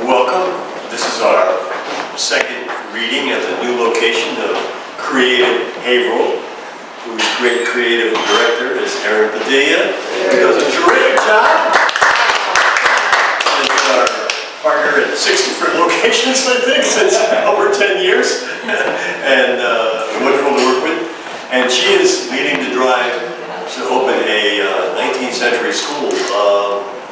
Welcome. This is our second reading at the new location of Creative Haverhill, whose great creative director is Erin Padilla, who does a terrific job. And our partner at 6 different locations, I think, since over 10 years, and wonderful to work with. And she is leading the drive to open a 19th century school,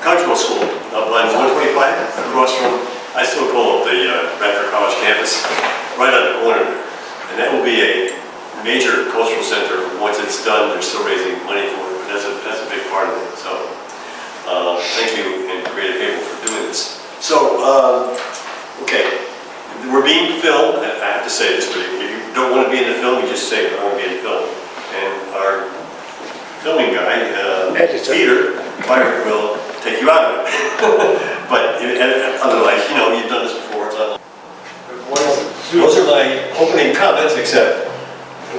Cogswell School, up on 125, across from, I still call it the Radford College campus, right on the corner there. And that will be a major cultural center. Once it's done, they're still raising money for it, but that's a big part of it. So, thank you and Creative Haverhill for doing this. So, okay, we're being filmed. I have to say this, but if you don't want to be in the film, you just say, I want to be in the film. And our filming guy, Peter, will take you out of it. But otherwise, you know, you've done this before. Those are my opening comments, except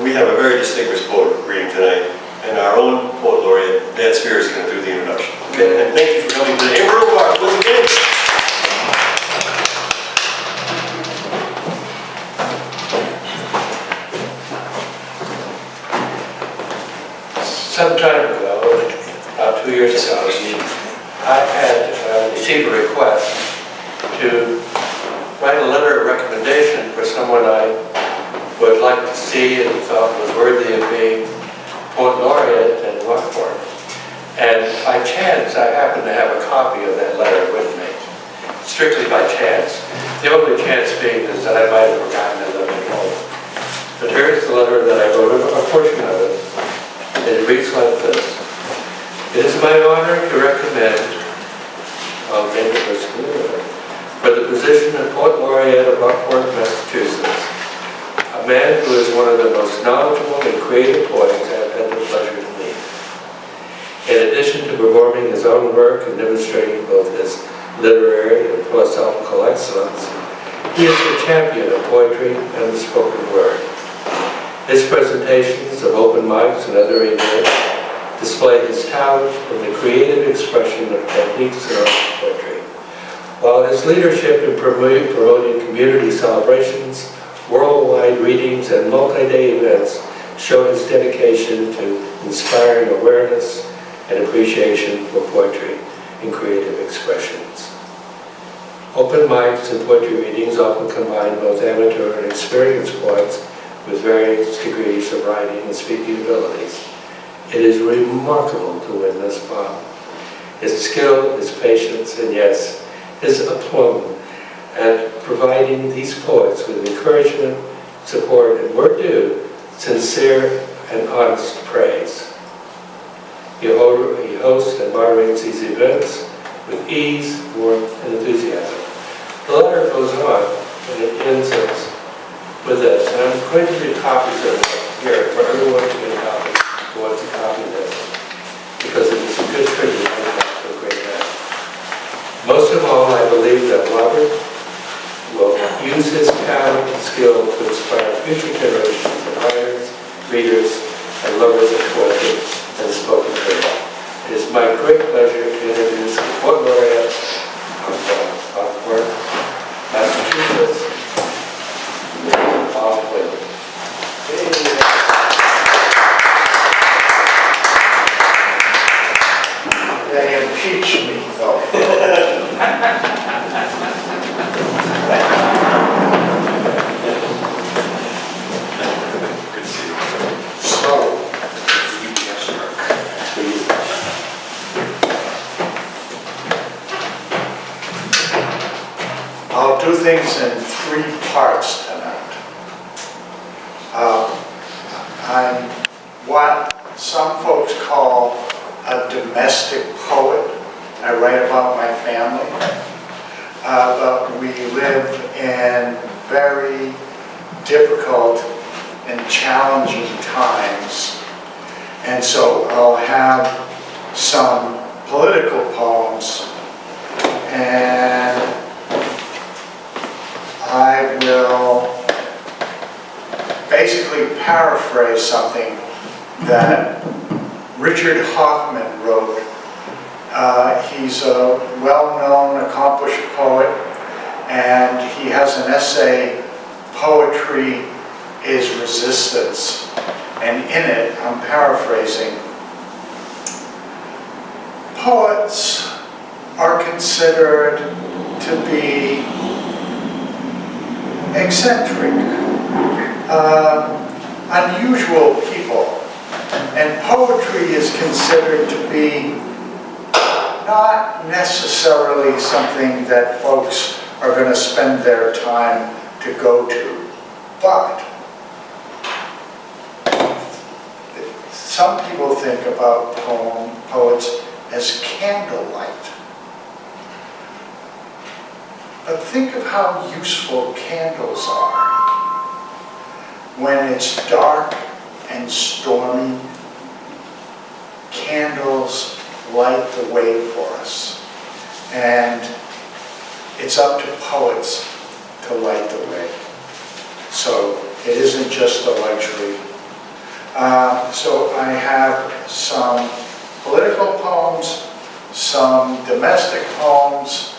we have a very distinguished poet reading tonight, and our own Poet Laureate, Speers, is going to do the introduction. Okay, and thank you for coming to the Haverhill River Bards once again. Some time ago, about 2 years ago, I had received a request to write a letter of recommendation for someone I would like to see and thought was worthy of being Poet Laureate in Rockport. And by chance, I happened to have a copy of that letter with me, strictly by chance. The only chance being is that I might have forgotten it at home. But here's the letter that I wrote, a portion of it. It reads like this. It is my honor to recommend for the position of Poet Laureate of Rockport, Massachusetts, a man who is one of the most knowledgeable and creative poets I have had the pleasure to meet. In addition to performing his own work and demonstrating both his literary and philosophical excellence, he is a champion of poetry and the spoken word. His presentations of open mics and other events display his talent in the creative expression of techniques in art poetry, while his leadership in promoting community celebrations, worldwide readings, and multi-day events show his dedication to inspiring awareness and appreciation for poetry and creative expressions. Open mics and poetry readings often combine both amateur and experienced poets with various degrees of writing and speaking abilities. It is remarkable to win this palm. His skill, his patience, and yes, his aplomb at providing these poets with encouragement, support, and where due, sincere and honest praise. He hosts and moderates these events with ease, warmth, and enthusiasm. The letter goes on, and it ends with this, and I'm going to read copies of it here for everyone to get a copy who wants to copy this, because it is a good tribute to a great man. Most of all, I believe that Robert will use his talent and skill to inspire future generations of writers, readers, and lovers of poetry and the spoken word. It is my great pleasure to introduce the Poet Laureate of Rockport, Massachusetts, Bob Whelan. They impeach me, though. Good to see you. So, I'll do things in 3 parts tonight. I'm what some folks call a domestic poet. I write about my family, but we live in very difficult and challenging times, and so I'll have some political poems, and I will basically paraphrase something that Richard Hoffman wrote He's a well-known, accomplished poet, and he has an essay, Poetry is Resistance. And in it, I'm paraphrasing, poets are considered to be eccentric, unusual people. And poetry is considered to be not necessarily something that folks are going to spend their time to go to. But some people think about poets as candlelight. But think of how useful candles are. When it's dark and stormy, candles light the way for us. And it's up to poets to light the way. So it isn't just a luxury. So I have some political poems, some domestic poems,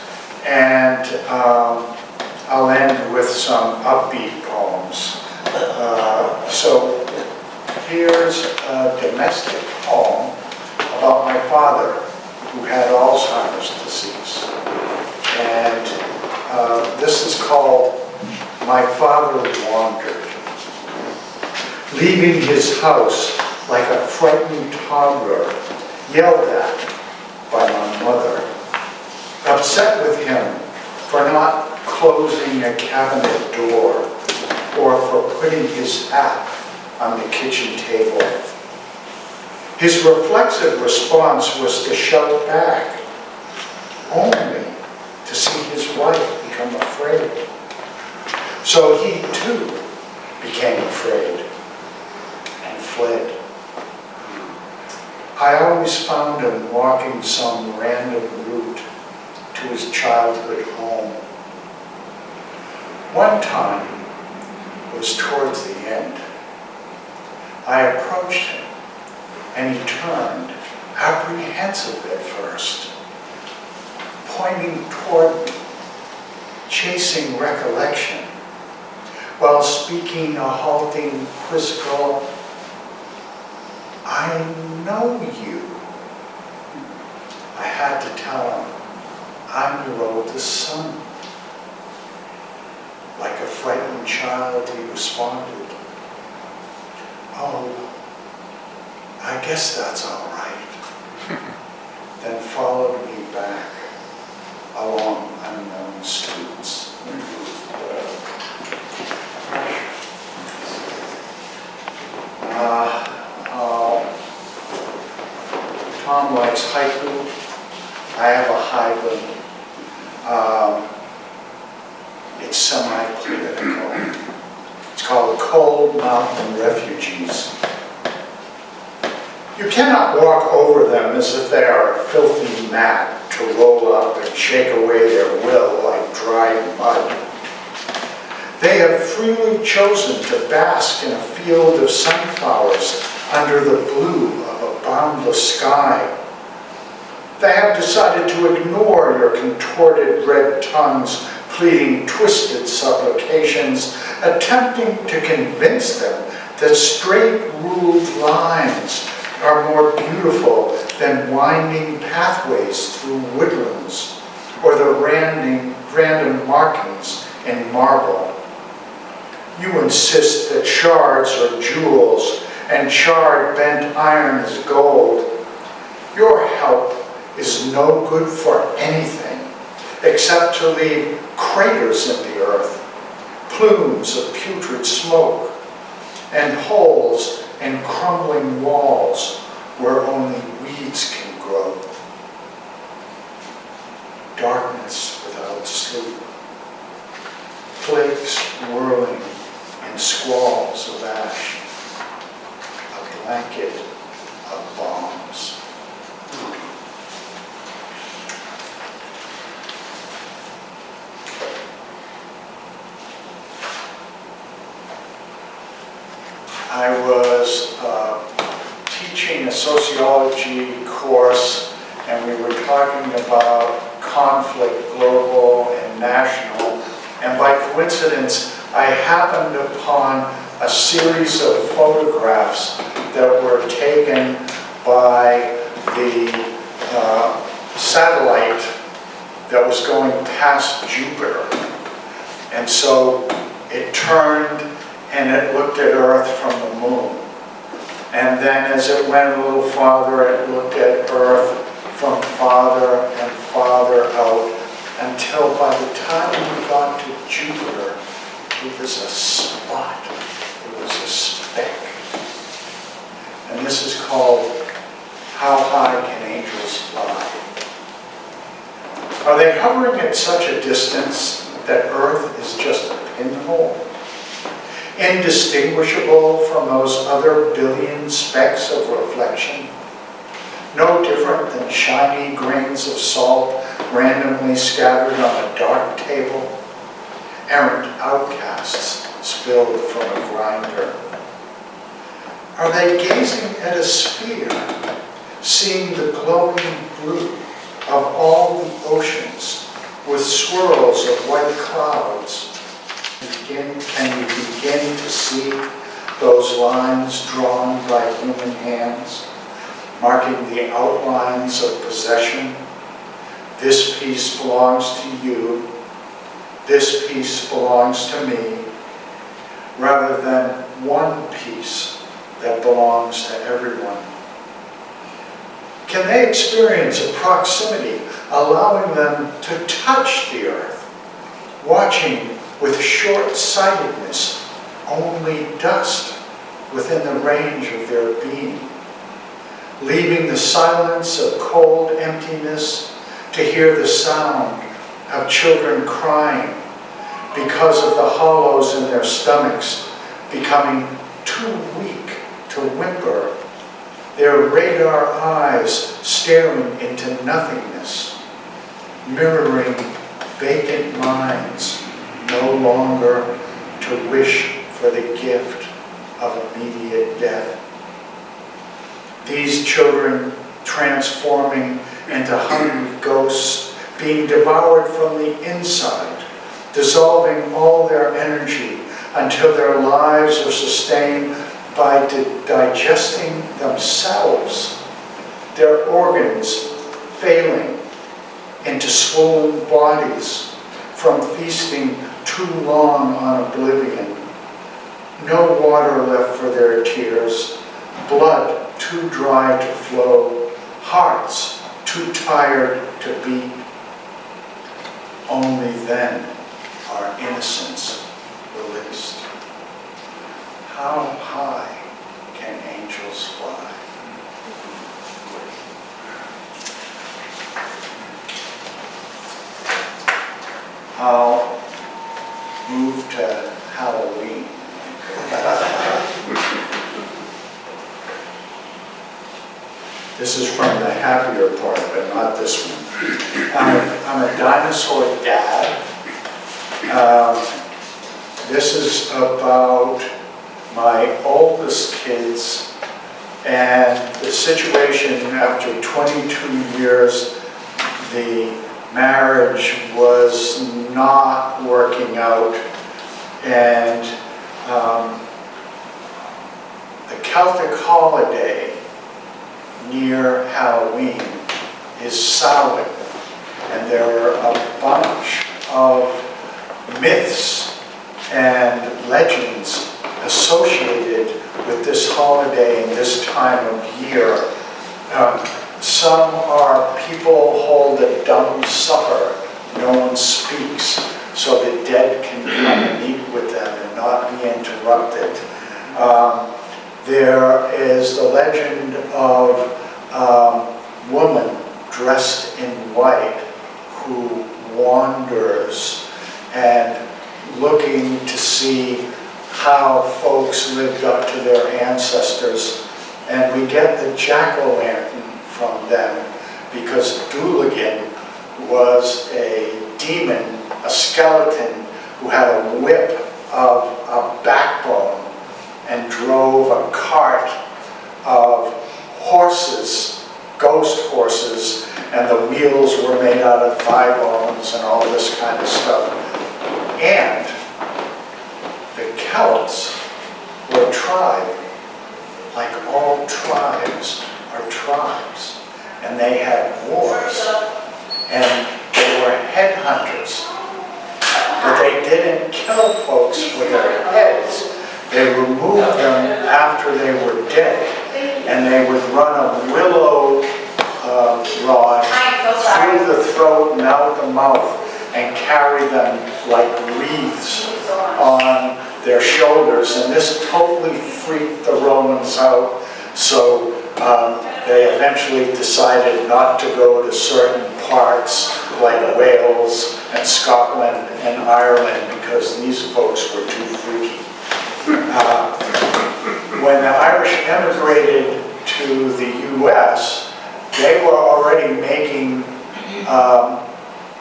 and I'll end with some upbeat poems. So here's a domestic poem about my father who had Alzheimer's disease. And this is called My Father Wandered. Leaving his house like a frightened toddler, yelled at by my mother, upset with him for not closing a cabinet door or for putting his hat on the kitchen table. His reflexive response was to shout back, only to see his wife become afraid. So he too became afraid and fled. I always found him walking some random route to his childhood home. One time, it was towards the end, I approached him and he turned, apprehensive at first, pointing toward me, chasing recollection, while speaking a halting, quizzical, I know you. I had to tell him, I'm your oldest son. Like a frightened child, he responded, oh, I guess that's all right. Then followed me back along unknown streets. Tom likes haiku. I have a haiku. It's semi-political. It's called Cold Mountain Refugees. You cannot walk over them as if they are a filthy mat to roll up and shake away their will like dried mud. They have freely chosen to bask in a field of sunflowers under the blue of a boundless sky. They have decided to ignore your contorted red tongues, pleading twisted supplications, attempting to convince them that straight ruled lines are more beautiful than winding pathways through woodlands or the random markings in marble. You insist that shards are jewels and charred bent iron is gold. Your help is no good for anything except to leave craters in the earth, plumes of putrid smoke, and holes and crumbling walls where only weeds can grow. Darkness without sleep, flakes whirling in squalls of ash, a blanket of bombs. I was teaching a sociology course, and we we were talking about conflict, global and national, and by coincidence, I happened upon a series of photographs that were taken by the satellite that was going past Jupiter. And so it turned and it looked at Earth from the moon. And then as it went a little farther, it looked at Earth from farther and farther out, until by the time we got to Jupiter, it was a spot. It was a speck. And this is called How High Can Angels Fly? Are they hovering at such a distance that Earth is just a pinhole, indistinguishable from those other billion specks of reflection, no different than shiny grains of salt randomly scattered on a dark table, errant outcasts spilled from a grinder? Are they gazing at a sphere, seeing the glowing blue of all the oceans with swirls of white clouds? Can you begin to see those lines drawn by human hands, marking the outlines of possession? This piece belongs to you, this piece belongs to me, rather than one piece that belongs to everyone. Can they experience a proximity, allowing them to touch the earth, watching with short-sightedness only dust within the range of their being, leaving the silence of cold emptiness to hear the sound of children crying because of the hollows in their stomachs becoming too weak to whimper, their radar eyes staring into nothingness, mirroring vacant minds no longer to wish for the gift of immediate death. These children transforming into hungry ghosts, being devoured from the inside, dissolving all their energy until their lives are sustained by digesting themselves, their organs failing into swollen bodies from feasting too long on oblivion. No water left for their tears, blood too dry to flow, hearts too tired to beat. Only then are innocence released. How high can angels fly? I'll move to Halloween. This is from the happier part, but not this one. I'm a dinosaur dad. This is about my oldest kids and the situation after 22 years. The marriage was not working out, and the Celtic holiday near Halloween is Samhain, and there are a bunch of myths and legends associated with this holiday and this time of year. Some are people hold a dumb supper, no one speaks, so the dead can come and eat with them and not be interrupted. There is the legend of a woman dressed in white who wanders and looking to see how folks lived up to their ancestors. And we get the jack-o'-lantern from them because Dooligan was a demon, a skeleton who had a whip of a backbone and drove a cart of horses, ghost horses, and wheels were made out of thigh bones and all this kind of stuff. And the Celts were a tribe, like all tribes are tribes. And they had wars. And they were headhunters. But they didn't kill folks with their heads. They removed them after they were dead. And they would run a willow rod through the throat and out the mouth and carry them like wreaths on their shoulders. And this totally freaked the Romans out. So they eventually decided not to go to certain parts like Wales and Scotland and Ireland because these folks were too freaky. When the Irish emigrated to the US, they were already making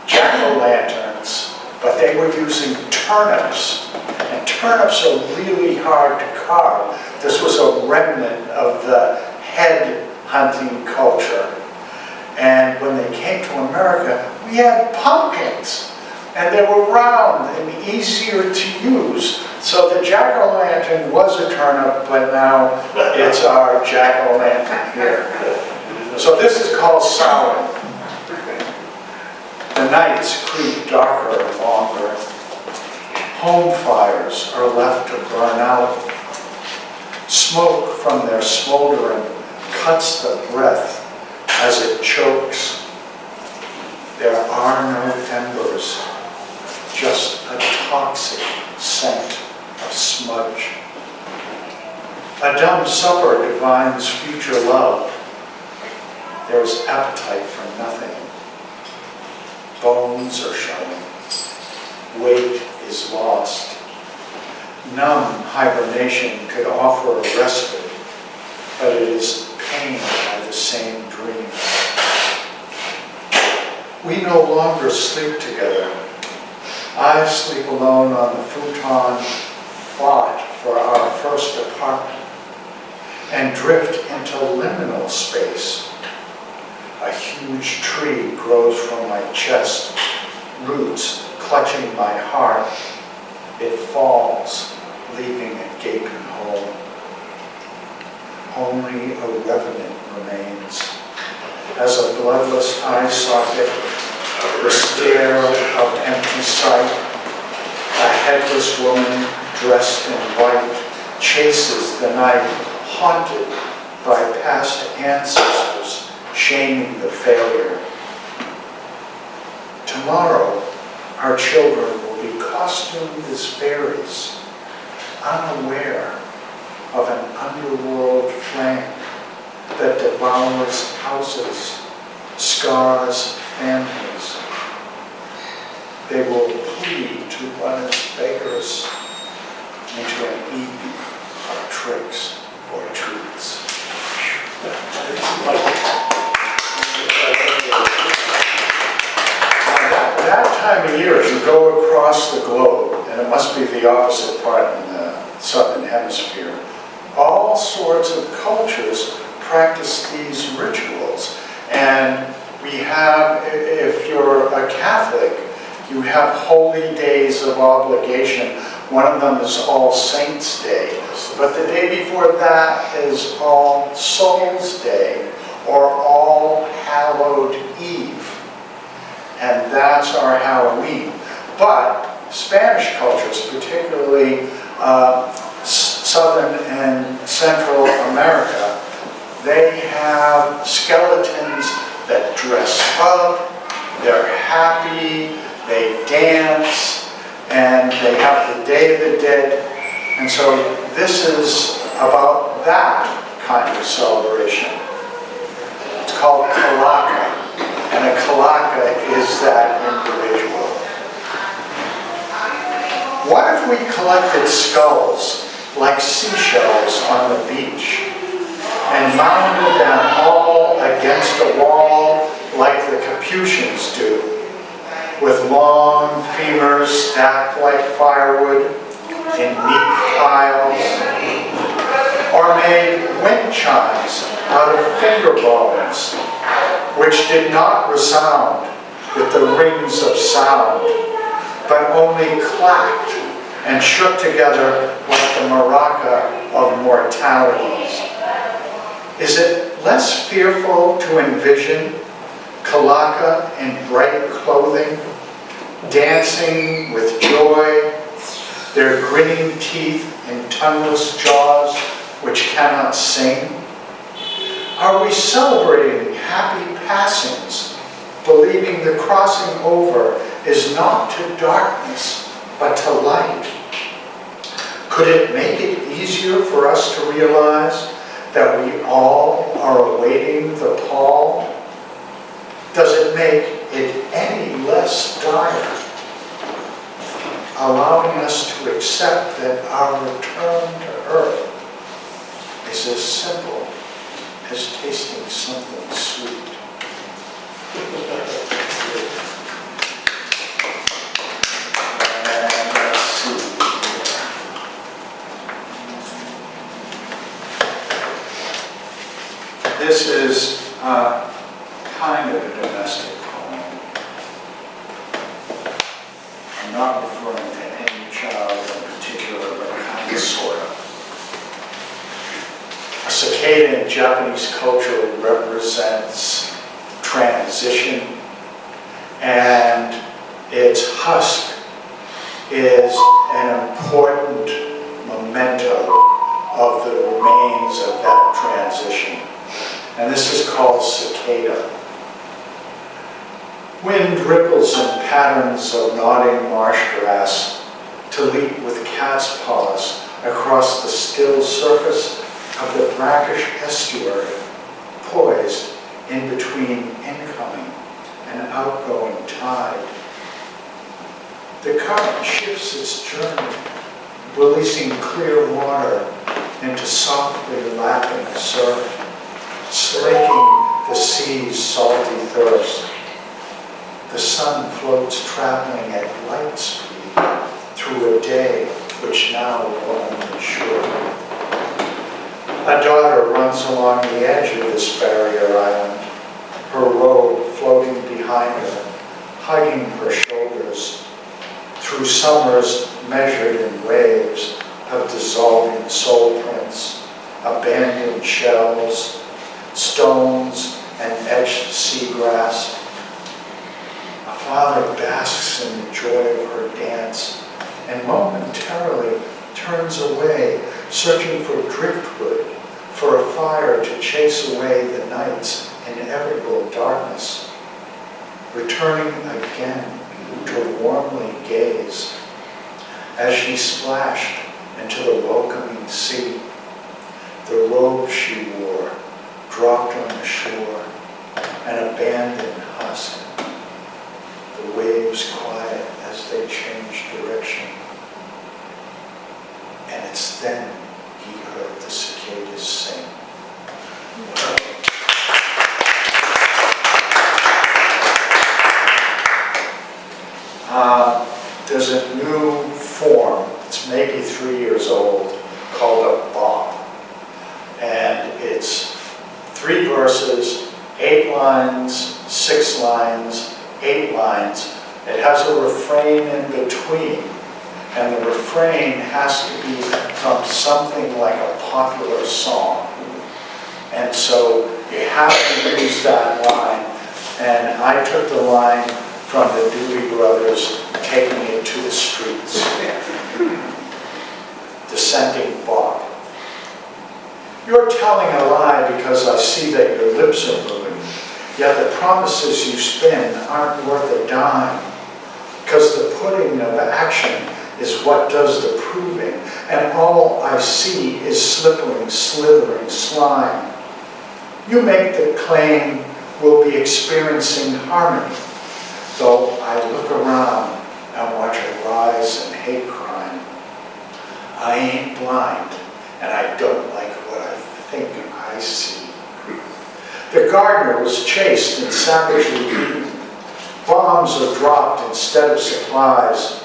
jack-o'-lanterns, but they were using turnips. And turnips are really hard to carve. This was a remnant of the head hunting culture. And when they came to America, we had pumpkins. And they were round and easier to use. So the jack-o'-lantern was a turnip, but now it's our jack-o'-lantern here. So this is called Samhain. The nights creep darker and longer. Home fires are left to burn out. Smoke from their smoldering cuts the breath as it chokes. There are no embers, just a toxic scent of smudge. A dumb supper divines future love. There's appetite for nothing. Bones are showing. Weight is lost. Numb hibernation could offer a respite, but it is pained by the same dream. We no longer sleep together. I sleep alone on the futon bought for our first apartment and drift into liminal space. A huge tree grows from my chest, roots clutching my heart. It falls, leaving a gaping hole. Only a revenant remains. As a bloodless eye socket, the stare of empty sight, a headless woman dressed in white chases the night, haunted by past ancestors, shaming the failure. Tomorrow, our children will be costumed as fairies, unaware of an underworld flame that devours houses, scars families. They will plead to run as beggars into an Eden of tricks or treats. That time of year, as you go across the globe, and it must be the opposite part in the southern hemisphere, all sorts of cultures practice these rituals. And we have, if you're a Catholic, you have holy days of obligation. One of them is All Saints' Day. But the day before that is All Souls' Day, or All Hallowed Eve. And that's our Halloween. But Spanish cultures, particularly Southern and Central America, they have skeletons that dress up, they're happy, they dance, and they have the Day of the Dead. And so this is about that kind of celebration. It's called Kalaka, and a Kalaka is that individual. What if we collected skulls like seashells on the beach and mounted them all against a wall like the Capuchins do, with long femurs stacked like firewood in neat piles, or made wind chimes out of finger bones which did not resound with the rings of sound, but only clacked and shook together like the maraca of mortalities. Is it less fearful to envision Kalaka in bright clothing, dancing with joy, their grinning teeth in tongueless jaws which cannot sing? Are we celebrating happy passings, believing the crossing over is not to darkness, but to light? Could it make it easier for us to realize that we all are awaiting the pall? Does it make it any less dire, allowing us to accept that our return to earth is as simple as tasting something sweet? This is kind of a domestic poem. I'm not referring to any child in particular, but kind of sort of. A cicada in Japanese culture represents transition, and its husk is an important memento of the remains of that transition. And this is called Cicada. Wind ripples in patterns of nodding marsh grass to leap with cat's paws across the still surface of the brackish estuary, poised in between incoming and outgoing tide. The current shifts its journey, releasing clear water into softly lapping surf, slaking the sea's salty thirst. The sun floats traveling at light speed through a day which now will only short. A daughter runs along the edge of this barrier island, her robe floating behind her, hugging her shoulders, through summers measured in waves of dissolving soul prints, abandoned shells, stones, and etched seagrass. A father basks in the joy of her dance and momentarily turns away, searching for driftwood, for a fire to chase away the night's inevitable darkness, returning again to warmly gaze as she splashed into the welcoming sea. The robe she wore dropped on the shore, an abandoned husk. The waves quiet as they change direction. And it's then he heard the cicadas sing. There's a new form, it's maybe 3 years old, called a bop. And it's 3 verses, 8 lines, 6 lines, 8 lines. It has a refrain in between, and the refrain has to be from something like a popular song. And so you have to use that line, and I took the line from the Doobie Brothers, taking it to the streets. Dissenting Bob. You're telling a lie because I see that your lips are moving, yet the promises you spin aren't worth a dime, because the putting of action is what does the proving, and all I see is slithering slime. You make the claim we'll be experiencing harmony, though I look around and watch a rise in hate crime. I ain't blind, and I don't like what I think I see. The gardener was chased and savagely beaten. Bombs are dropped instead of supplies.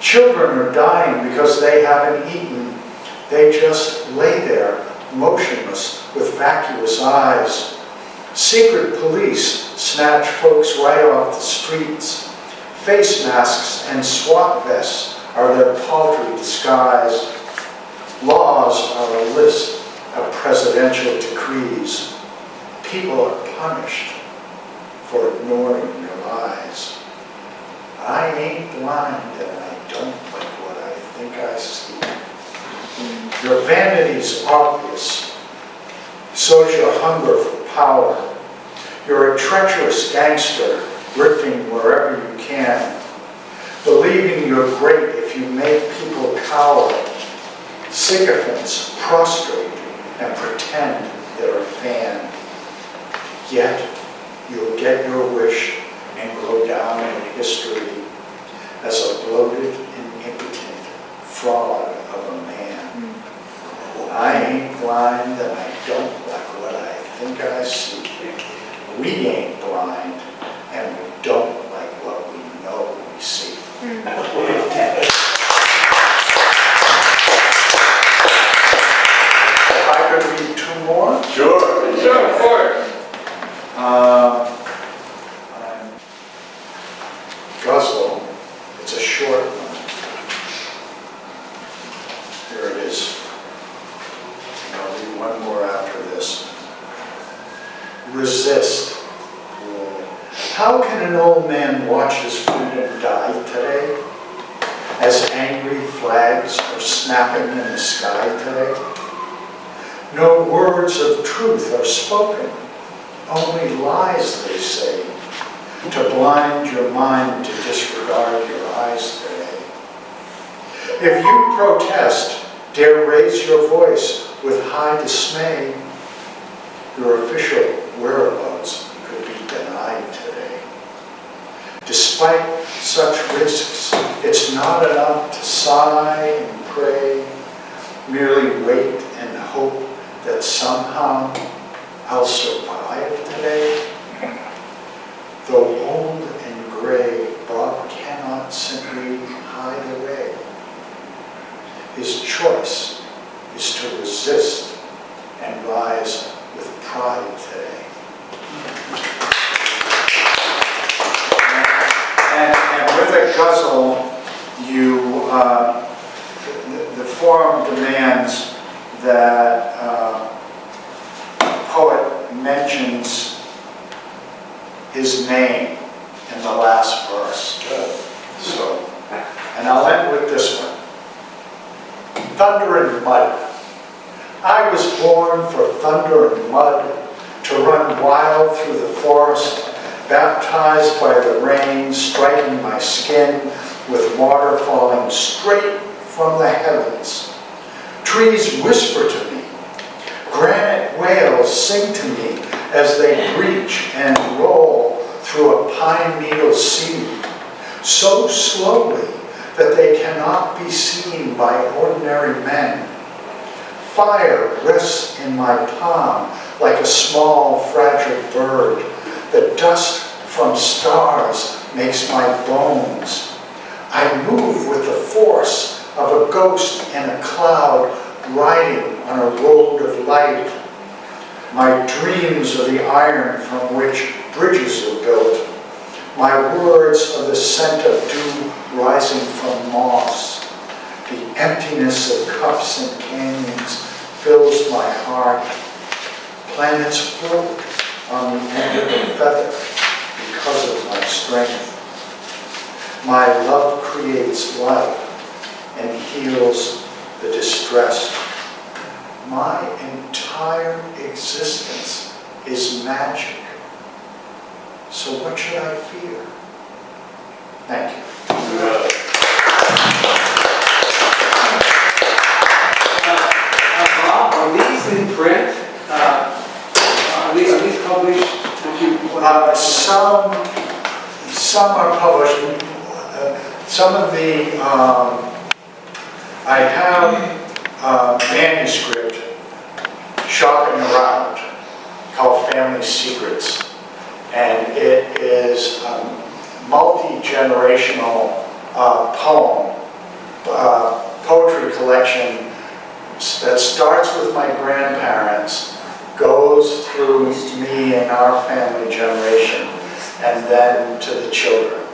Children are dying because they haven't eaten. They just lay there, motionless, with vacuous eyes. Secret police snatch folks right off the streets. Face masks and SWAT vests are their paltry disguise. Laws are a list of presidential decrees. People are punished for ignoring your lies. I ain't blind and I don't like what I think I see. Your vanity's obvious. So's your hunger for power. You're a treacherous gangster, grifting wherever you can, believing you're great if you make people cower. Sycophants prostrate and pretend they're a fan. Yet, you'll get your wish and go down in history as a bloated and impotent fraud of a man. I ain't blind and I don't like what I think I see. We ain't blind and we don't like what we know we see. If I could read two more. Sure. Sure, of course. Cogswell. It's a short one. Here it is. And I'll read one more after this. Resist. How can an old man watch his freedom die today? As angry flags are snapping in the sky today? No words of truth are spoken, only lies they say, to blind your mind to disregard your eyes today. If you protest, dare raise your voice with high dismay, your official whereabouts could be denied today. Despite such risks, it's not enough to sigh and pray, merely wait and hope that somehow I'll survive today. Though old and gray, Bob cannot simply hide away. His choice is to resist and rise with pride today. And with a guzzle, the forum demands that a poet mentions his name in the last verse. So, and I'll end with this one. Thunder and mud. I was born for thunder and mud, to run wild through the forest, baptized by the rain, striking my skin with water falling straight from the heavens. Trees whisper to me. Granite whales sing to me as they breach and roll through a pine needle sea, so slowly that they cannot be seen by ordinary men. Fire rests in my palm like a small, fragile bird. The dust from stars makes my bones. I move with the force of a ghost in a cloud riding on a road of light. My dreams are the iron from which bridges are built. My words are the scent of dew rising from moss. The emptiness of cups and canyons fills my heart. Planets float on the end of a feather because of my strength. My love creates life and heals the distressed. My entire existence is magic. So what should I fear? Thank you. Bob, are these in print? Are these published? Some are published. Some of the, I have a manuscript shopping around called Family Secrets. And it is a multi-generational poetry collection that starts with my grandparents, goes through me and our family generation, and then to the children.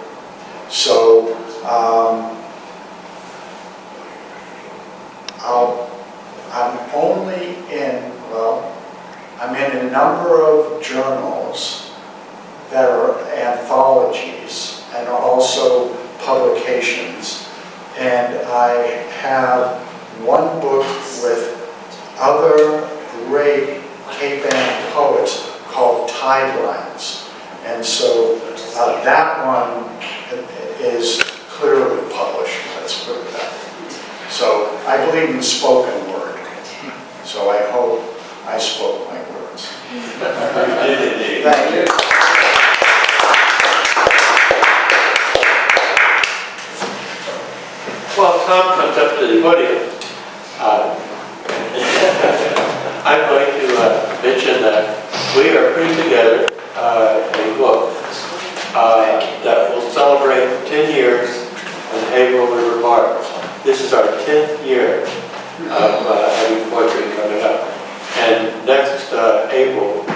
So I'm only in, I'm in a number of journals that are anthologies and also publications. And I have one book with other great Cape Ann poets called Tidelands. And so that one is clearly published, let's put it that way. So I believe in spoken word. So I hope I spoke my words. Thank you. Well, Tom comes up to the podium. I'm going to mention that we are putting together a book that will celebrate 10 years of the Haverhill River Bards. This is our 10th year of having poetry coming up. And next April,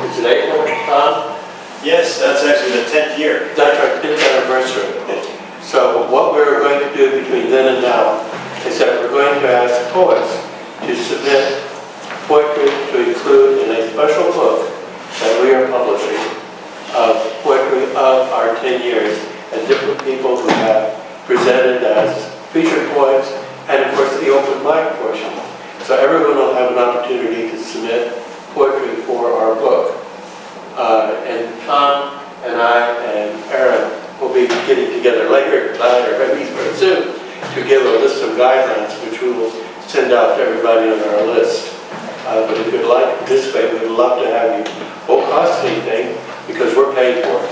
is it April, Tom? Yes, that's actually the 10th year. That's our 10th anniversary. So what we're going to do between then and now is that we're going to ask poets to submit poetry to include in a special book that we are publishing of poetry of our 10 years and different people who have presented as featured poets and of course the open mic portion. So everyone will have an opportunity to submit poetry for our book. And Tom and I and Erin will be getting together later tonight or maybe very soon to give a list of guidelines which we will send out to everybody on our list. But if you'd like to participate, we'd love to have you. Won't cost anything because we're paid for it.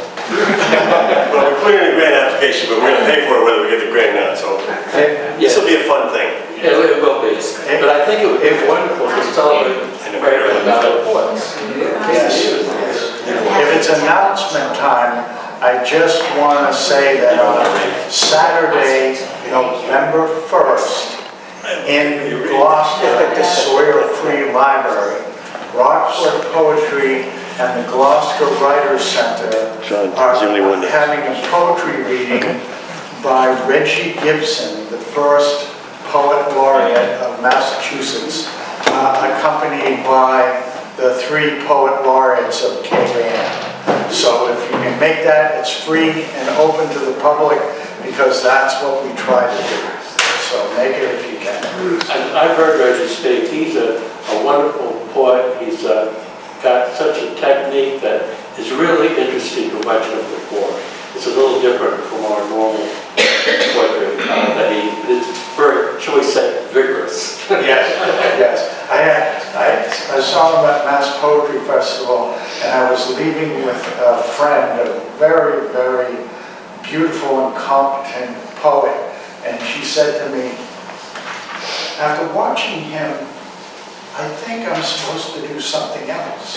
Well, we're putting in a grant application, but we're going to pay for it whether we get the grant or not. So this will be a fun thing. It will be. But I think it would be wonderful to celebrate our poets. Yes. If it's announcement time, I just want to say that on Saturday, November 1st, in Gloucester at the Sawyer Free Library, Rockport Poetry and the Gloucester Writers Center are having a poetry reading by Reggie Gibson, the first Poet Laureate of Massachusetts, accompanied by the 3 Poet Laureates of Cape Ann. So if you can make that, it's free and open to the public because that's what we try to do. So make it if you can. I've heard Reggie speak. He's a wonderful poet. He's got such a technique that is really interesting to watch him perform. It's a little different from our normal poetry. It's very, shall we say, vigorous. Yes, yes. I saw him at Mass Poetry Festival, and I was leaving with a friend, a very, very beautiful and competent poet, and she said to me, after watching him, I think I'm supposed to do something else.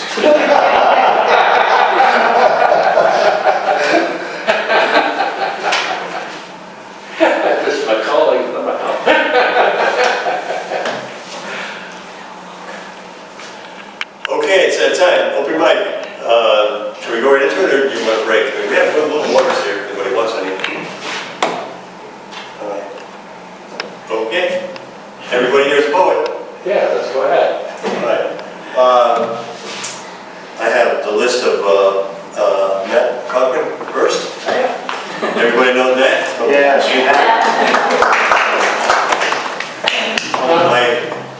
Just my colleague. Okay, it's that time. Open mic. Should we go right into it, or do you want a break? We have a little waters here. If anybody wants any? Okay. Everybody here is a poet. Yeah, let's go ahead. All right. I have the list of Matt Cochran first. Everybody knows Matt? Yes.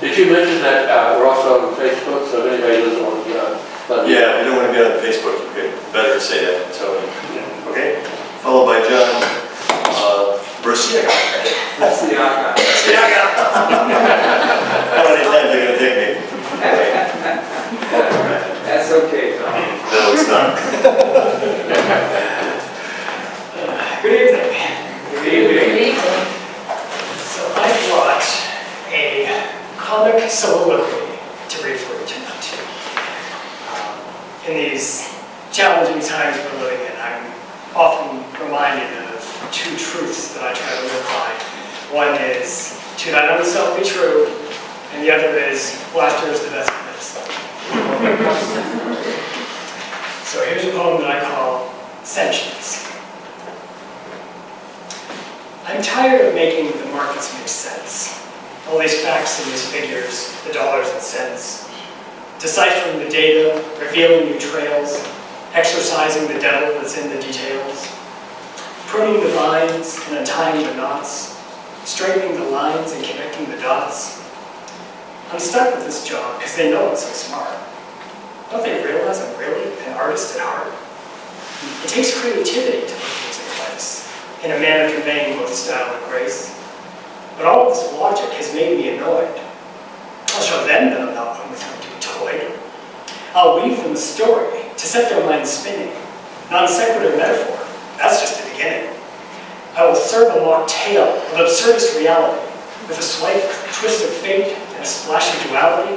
Did you mention that we're also on Facebook, so if anybody doesn't want to be on? Yeah, if you don't want to be on Facebook, okay, better to say that. So, okay. Followed by John Bersiak. That's the archive. How many times are you going to take me? That's okay, Tom. No, it's not. Good evening. Good evening. So I brought a comic soliloquy to read for you tonight. In these challenging times we're living in, I'm often reminded of 2 truths that I try to live by. One is, to thine own self be true, and the other is laughter is the best medicine. So here's a poem that I call Sentience. I'm tired of making the markets make sense. All these facts and these figures, the dollars and cents. Deciphering the data, revealing new trails, exercising the devil that's in the details. Pruning the vines and untying the knots, straightening the lines and connecting the dots. I'm stuck with this job because they know I'm so smart. Don't they realize I'm really an artist at heart? It takes creativity to put things in place, in a manner conveying both style and grace. But all of this logic has made me annoyed. I'll show them that I'm not one with them to be toyed. I'll weave them a story to set their minds spinning. Non sequitur metaphor, that's just the beginning. I will serve a mock tale of absurdist reality, with a slight twist of fate and a splash of duality,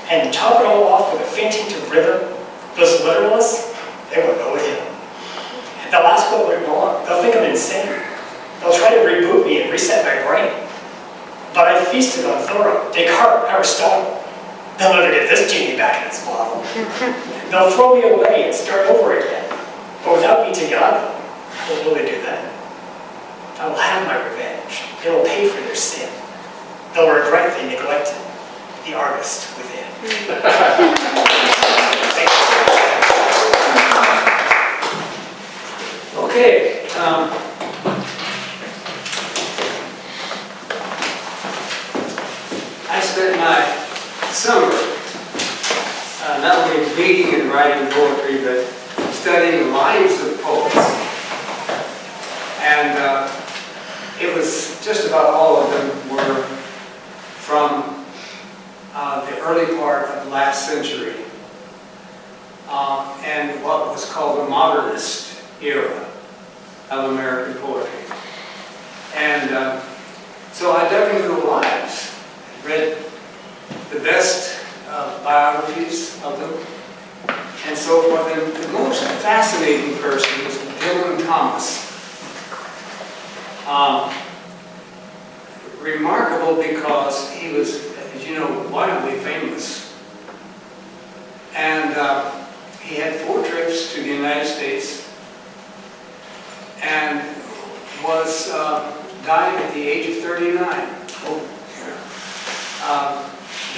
and top it all off with a fainting to rhythm. Those literalists, they won't know him. They'll ask what went wrong. They'll think I'm insane. They'll try to reboot me and reset my brain. But I feasted on Thoreau, Descartes, Aristotle. They'll never get this genie back in its bottle. They'll throw me away and start over again. But without me to guide them, what will they do then? I will have my revenge. They will pay for their sin. They'll regret they neglected the artist within. Okay. I spent my summer not only reading and writing poetry, but studying the lives of poets. And it was just about all of them were from the early part of the last century and what was called the modernist era of American poetry. And so I dug into the lives, read the best biographies of them, and so forth. And the most fascinating person was Dylan Thomas. Remarkable because he was, as you know, wildly famous. And he had 4 trips to the United States and was died at the age of 39.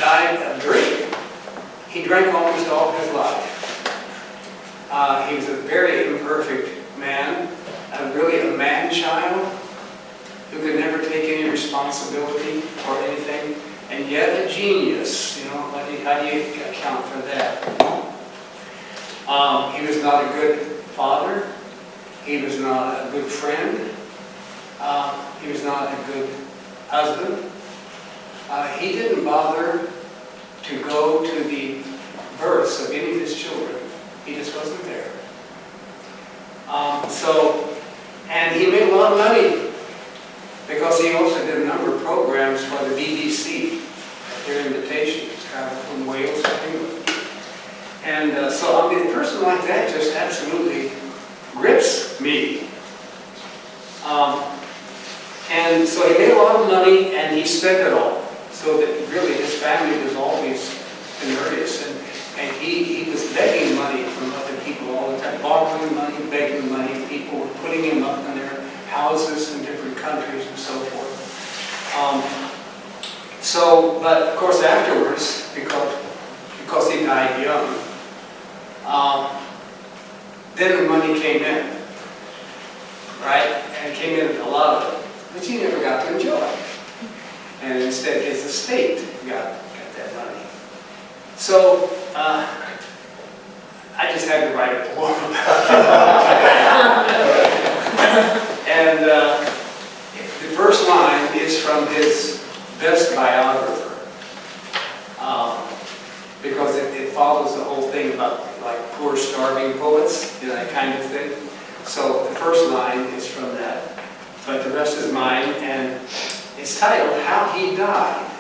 Died of drink. He drank almost all his life. He was a very imperfect man, really a man-child who could never take any responsibility for anything, and yet a genius. You know, how do you account for that? He was not a good father. He was not a good friend. He was not a good husband. He didn't bother to go to the births of any of his children. He just wasn't there. And he made a lot of money because he also did a number of programs for the BBC at their invitation, traveled from Wales to England. And so, I mean, a person like that just absolutely grips me. And so he made a lot of money and he spent it all. So that really his family was always penurious. And he was begging money from other people all the time, borrowing money, begging money. People were putting him up in their houses in different countries and so forth. But of course afterwards, because he died young, then the money came in, right? And came in a lot of it, which he never got to enjoy. And instead his estate got that money. So I just had to write a poem about it. And the first line is from his best biographer, because it follows the whole thing about like poor starving poets, you know, that kind of thing. So the first line is from that, but the rest is mine, and it's titled How He Died,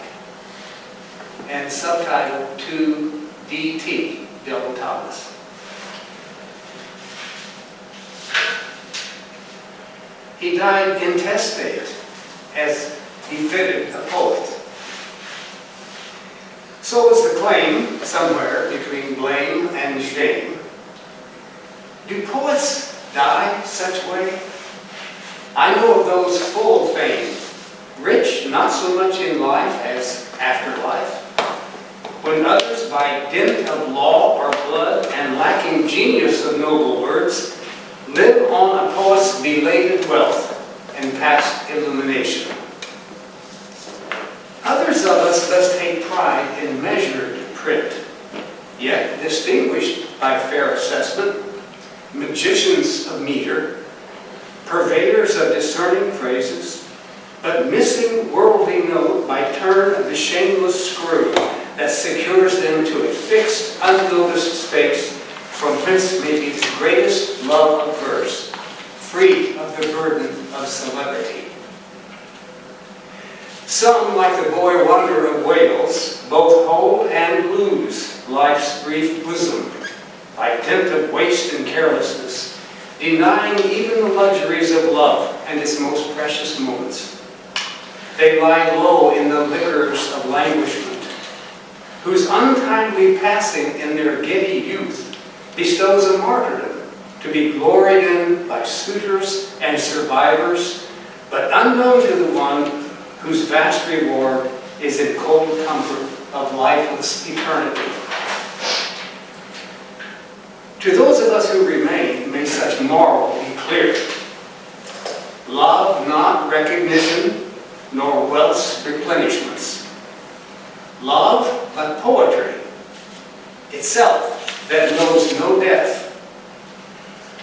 and subtitled To D.T. Dylan Thomas. He died intestate, as befitted a poet. So is the claim somewhere between blame and shame. Do poets die such way? I know of those full of fame, rich not so much in life as afterlife, when others by dint of law or blood and lacking genius of noble words, live on a poet's belated wealth and past illumination. Others of us thus take pride in measured print, yet distinguished by fair assessment, magicians of meter, purveyors of discerning phrases, but missing worldly note by turn of the shameless screw that secures them to a fixed, unnoticed space from whence may be the greatest love of verse, free of the burden of celebrity. Some, like the boy wonder of Wales, both hold and lose life's brief bosom by dint of waste and carelessness, denying even the luxuries of love and its most precious moments. They lie low in the liquors of languishment, whose untimely passing in their giddy youth bestows a martyrdom to be gloried in by suitors and survivors, but unknown to the one whose vast reward is in cold comfort of lifeless eternity. To those of us who remain, may such moral be clear. Love not recognition, nor wealth's replenishments. Love but poetry, itself that knows no death,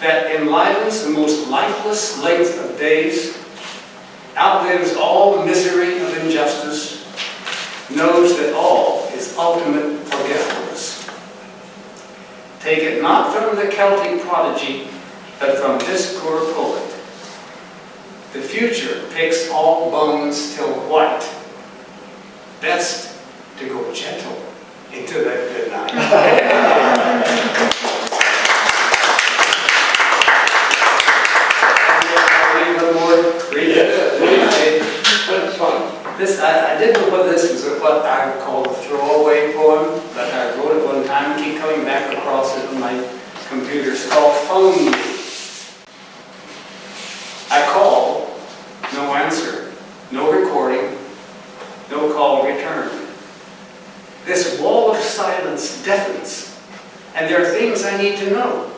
that enlivens the most lifeless length of days, outlives all misery of injustice, knows that all is ultimate forgetfulness. Take it not from the Celtic prodigy, but from this poor poet. The future picks all bones till white. Best to go gentle into that good night. That's fun. This, I didn't know whether this was what I would call a throwaway poem, but I wrote it one time and keep coming back across it on my computer. It's called Phone Me. I call, no answer, no recording, no call returned. This wall of silence deafens, and there are things I need to know.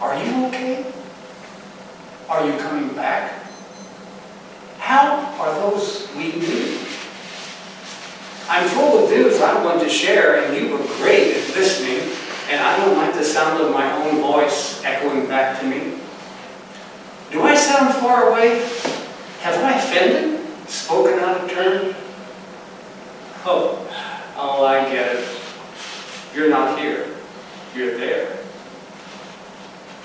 Are you okay? Are you coming back? How are those we knew? I'm full of news I want to share, and you were great at listening, and I don't like the sound of my own voice echoing back to me. Do I sound far away? Have I offended? Spoken out of turn? Oh, I get it. You're not here. You're there.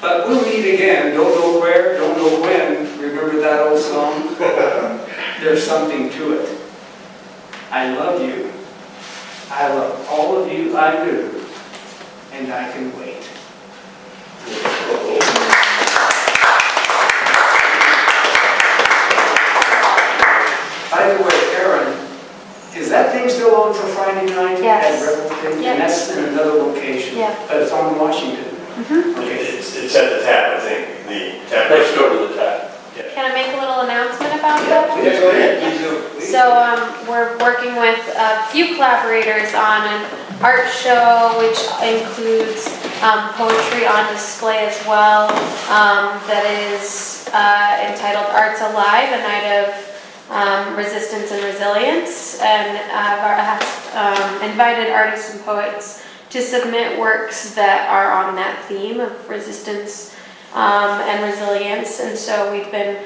But we'll meet again. Don't know where, don't know when. Remember that old song? There's something to it. I love you. I love all of you I knew. And I can wait. By the way, Erin, is that thing still on for Friday night? Yes. At Rebel Thing? Yep. And that's in another location? Yeah. But it's on Washington? Mm-hmm. Okay. It's at the tab, I think, the tab. Next door to the tap. Can I make a little announcement about Yeah, that? please go ahead. Please do. Please. So we're working with a few collaborators on an art show, which includes poetry on display as well, that is entitled Arts Alive, a night of resistance and resilience, and I've invited artists and poets to submit works that are on that theme of resistance and resilience. And so we've been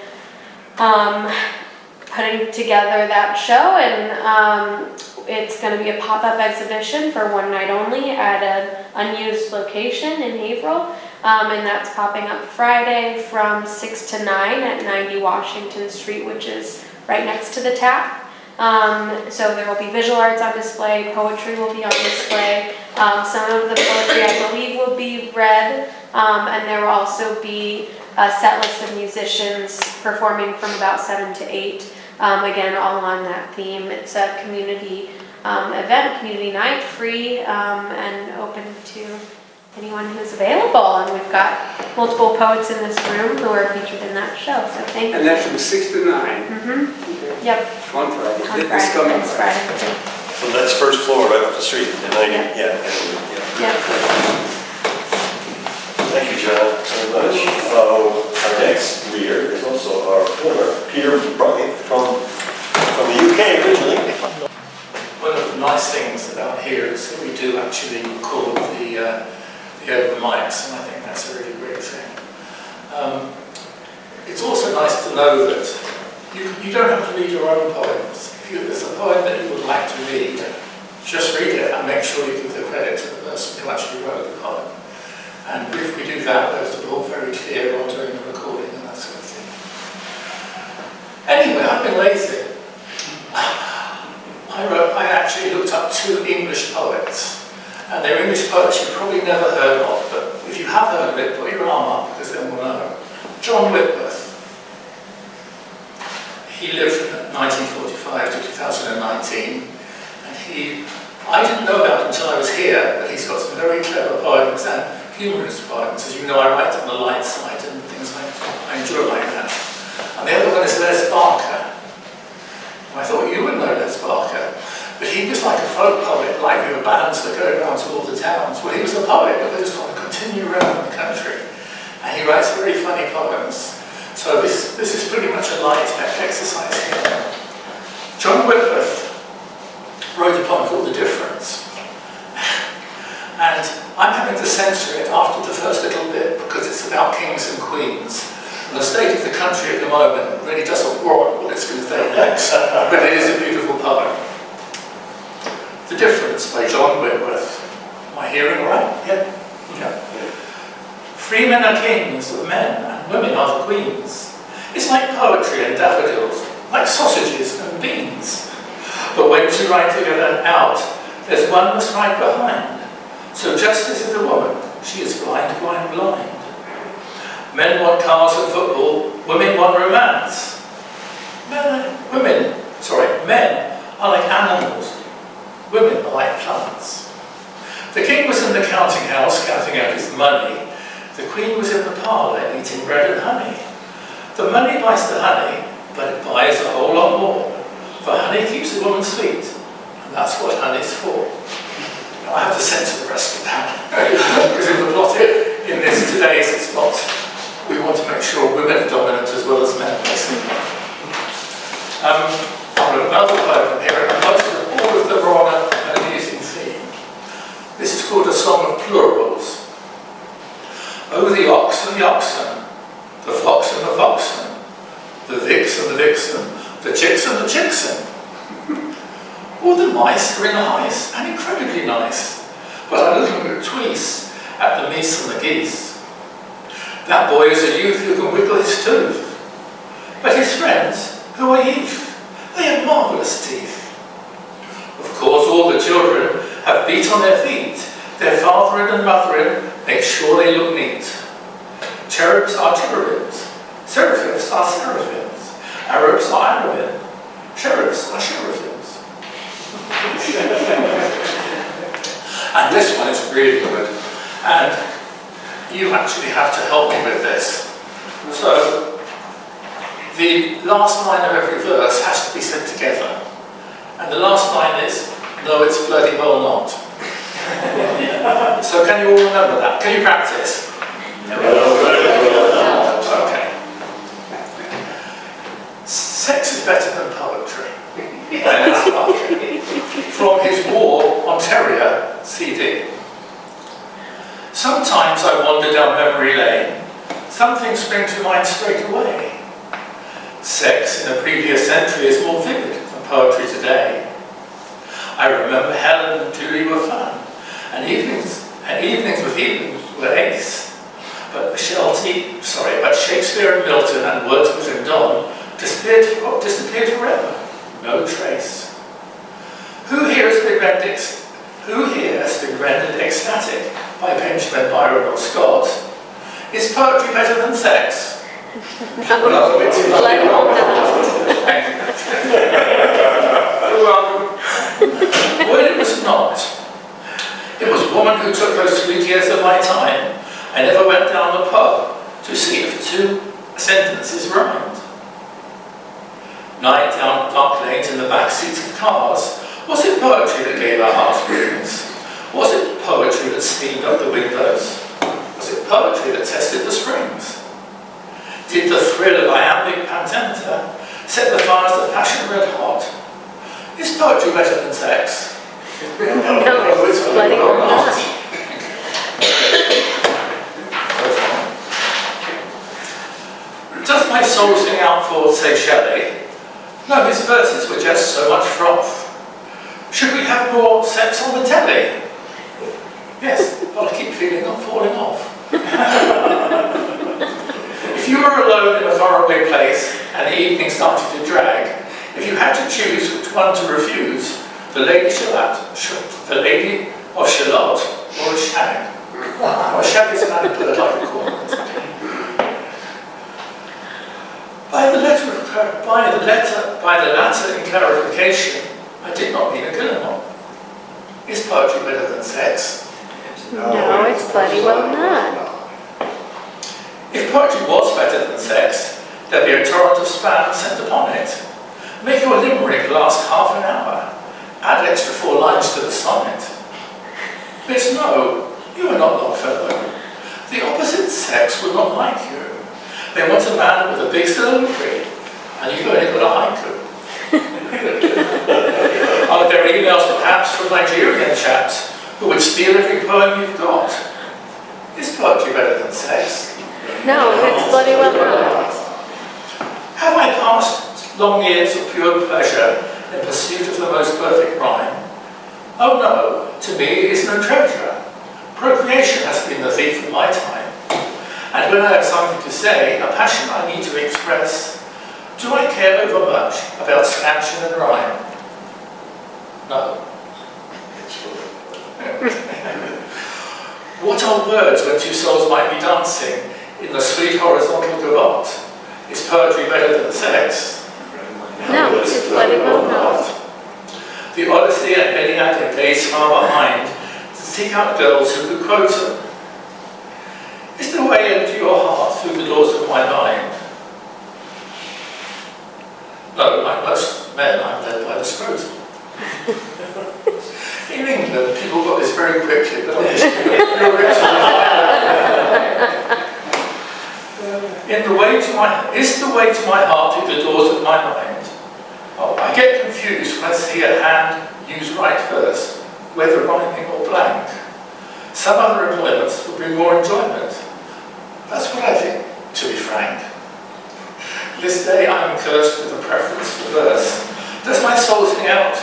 putting together that show, and it's going to be a pop-up exhibition for one night only at an unused location in Haverhill, and that's popping up Friday from 6 to 9 at 90 Washington Street, which is right next to the tap. So there will be visual arts on display, poetry will be on display, some of the poetry I believe will be read, and there will also be a set list of musicians performing from about 7 to 8, again all on that theme. It's a community event, community night, free, and open to anyone who's available. And we've got multiple poets in this room who are featured in that show, so thank you. And that's from 6 to 9. Yep. On Friday. On This coming Friday. Friday. So that's first floor right off the street, and Yeah. Yep. Thank you, John, very much. Our next reader is also our former Peter Bryant from the UK originally. One of the nice things about here is that we do actually record the open mics, and I think that's a really great thing. It's also nice to know that you don't have to read your own poems. If there's a poem that you would like to read, just read it and make sure you give the credit to the person who actually wrote the poem. And if we do that, those are all very clear on doing the recording and that sort of thing. Anyway, I've been lazy. I actually looked up 2 English poets, and they're English poets you've probably never heard of, but if you have heard of it, put your arm up, because then we'll know. John Whitworth. He lived from 1945 to 2019, and I didn't know about him until I was here, but he's got some very clever poems and humorous poems. As you know, I write on the light side and things I enjoy like that. And the other one is Les Barker. I thought you would know Les Barker, but he was like a folk poet, like there were bands that go around to all the towns. Well, he was a poet, but they just want to continue around the country, and he writes very funny poems. So this is pretty much a light exercise here. John Whitworth wrote a poem called The Difference, and I'm having to censor it after the first little bit because it's about kings and queens. And the state of the country at the moment really doesn't warrant what it's going to say next, but it is a beautiful poem. The Difference by John Whitworth. Am I hearing right? Yeah. Free men are kings of men, and women are the queens. It's like poetry and daffodils, like sausages and beans. But when two ride together out, there's one must ride behind. So just as is a woman, she is blind, blind, blind. Men want cars and football, women want romance. Men are like animals, women are like plants. The king was in the counting house counting out his money. The queen was in the parlour eating bread and honey. The money buys the honey, but it buys a whole lot more. For honey keeps a woman sweet, and that's what honey's for. Now I have to censor the rest of that, because in the plot in this today's it's not. We want to make sure women are dominant as well as men, basically. I've got another poem here, and all of them are on an amusing theme. This is called A Song of Plurals. Oh, the ox and the oxen, the fox and the foxen, the vix and the vixen, the chicks and the chicksen. All the mice are in a heist, and incredibly nice, but I look at tweece at the meese and the geese. That boy is a youth who can wiggle his tooth. But his friends, who are youth, they have marvellous teeth. Of course, all the children have beat on their feet. Their fatherin and motherin make sure they look neat. Cherubs are cherubims. Seraphims are seraphims. Arabs are Arabim. Sheriffs are sheriffins. And this one is really good. And you actually have to help me with this. So, the last line of every verse has to be said together. And the last line is, no, it's bloody well not. So can you all remember that? Can you practice? Okay. Sex is better than poetry. From his War on Terrier CD. Sometimes I wander down memory lane. Some things spring to mind straight away. Sex in a previous century is more vivid than poetry today. I remember Helen and Julie were fun, and evenings with evenings were ace. But Shakespeare and Milton and Wordsworth and Donne disappeared forever, no trace. Who here has been rendered ecstatic by Benjamin, Byron or Scott? Is poetry better than sex? Well, it's You're welcome. Well, it was not. It was a woman who took those 3 years of my time. I never went down the pub to see if 2 sentences rhymed. Night down dark lanes in the back seats of cars. Was it poetry that gave our hearts wings? Was it poetry that steamed up the windows? Was it poetry that tested the springs? Did the thrill of iambic pantenta set the fires of passion red hot? Is poetry better than sex? No, it's bloody well not. Does my soul sing out for, say, Shelley? No, his verses were just so much froth. Should we have more sex on the telly? Yes, but I keep feeling I'm falling off. If you were alone in a faraway place and the evening started to drag, if you had to choose which one to refuse, the Lady of Shalott or a shag? Well, a shag is an anecdote, I like to call it. By the latter in clarification, I did not mean a Guillemot. Is poetry better than sex? No, it's bloody well not. If poetry was better than sex, there'd be a torrent of spam sent upon it. Make your limerick last half an hour. Add extra 4 lines to the sonnet. But no, you are not Longfellow. The opposite sex will not like you. They want a man with a big soliloquy, and you've only got a haiku. Are there emails perhaps from Nigerian chaps who would steal every poem you've got? Is poetry better than sex? No, it's bloody well not. Have I passed long years of pure pleasure in pursuit of the most perfect rhyme? Oh no, to me it is no treasure. Procreation has been the thief of my time. And when I have something to say, a passion I need to express, do I care over much about scansion and rhyme? No. What are words when 2 souls might be dancing in the sweet horizontal gavotte? Is poetry better than sex? No, it's bloody well not. The Odyssey and Iliad and days far behind to seek out girls who could quote them. Is the way into your heart through the doors of my mind? No, like most men, I'm led by the scrotum. In England, people got this very quickly, but obviously is the way to my heart through the doors of my mind? Oh, I get confused when I see a hand use right first, whether rhyming or blank. Some other employments will bring more enjoyment. That's what I think, to be frank. This day I am cursed with a preference for verse. Does my soul sing out?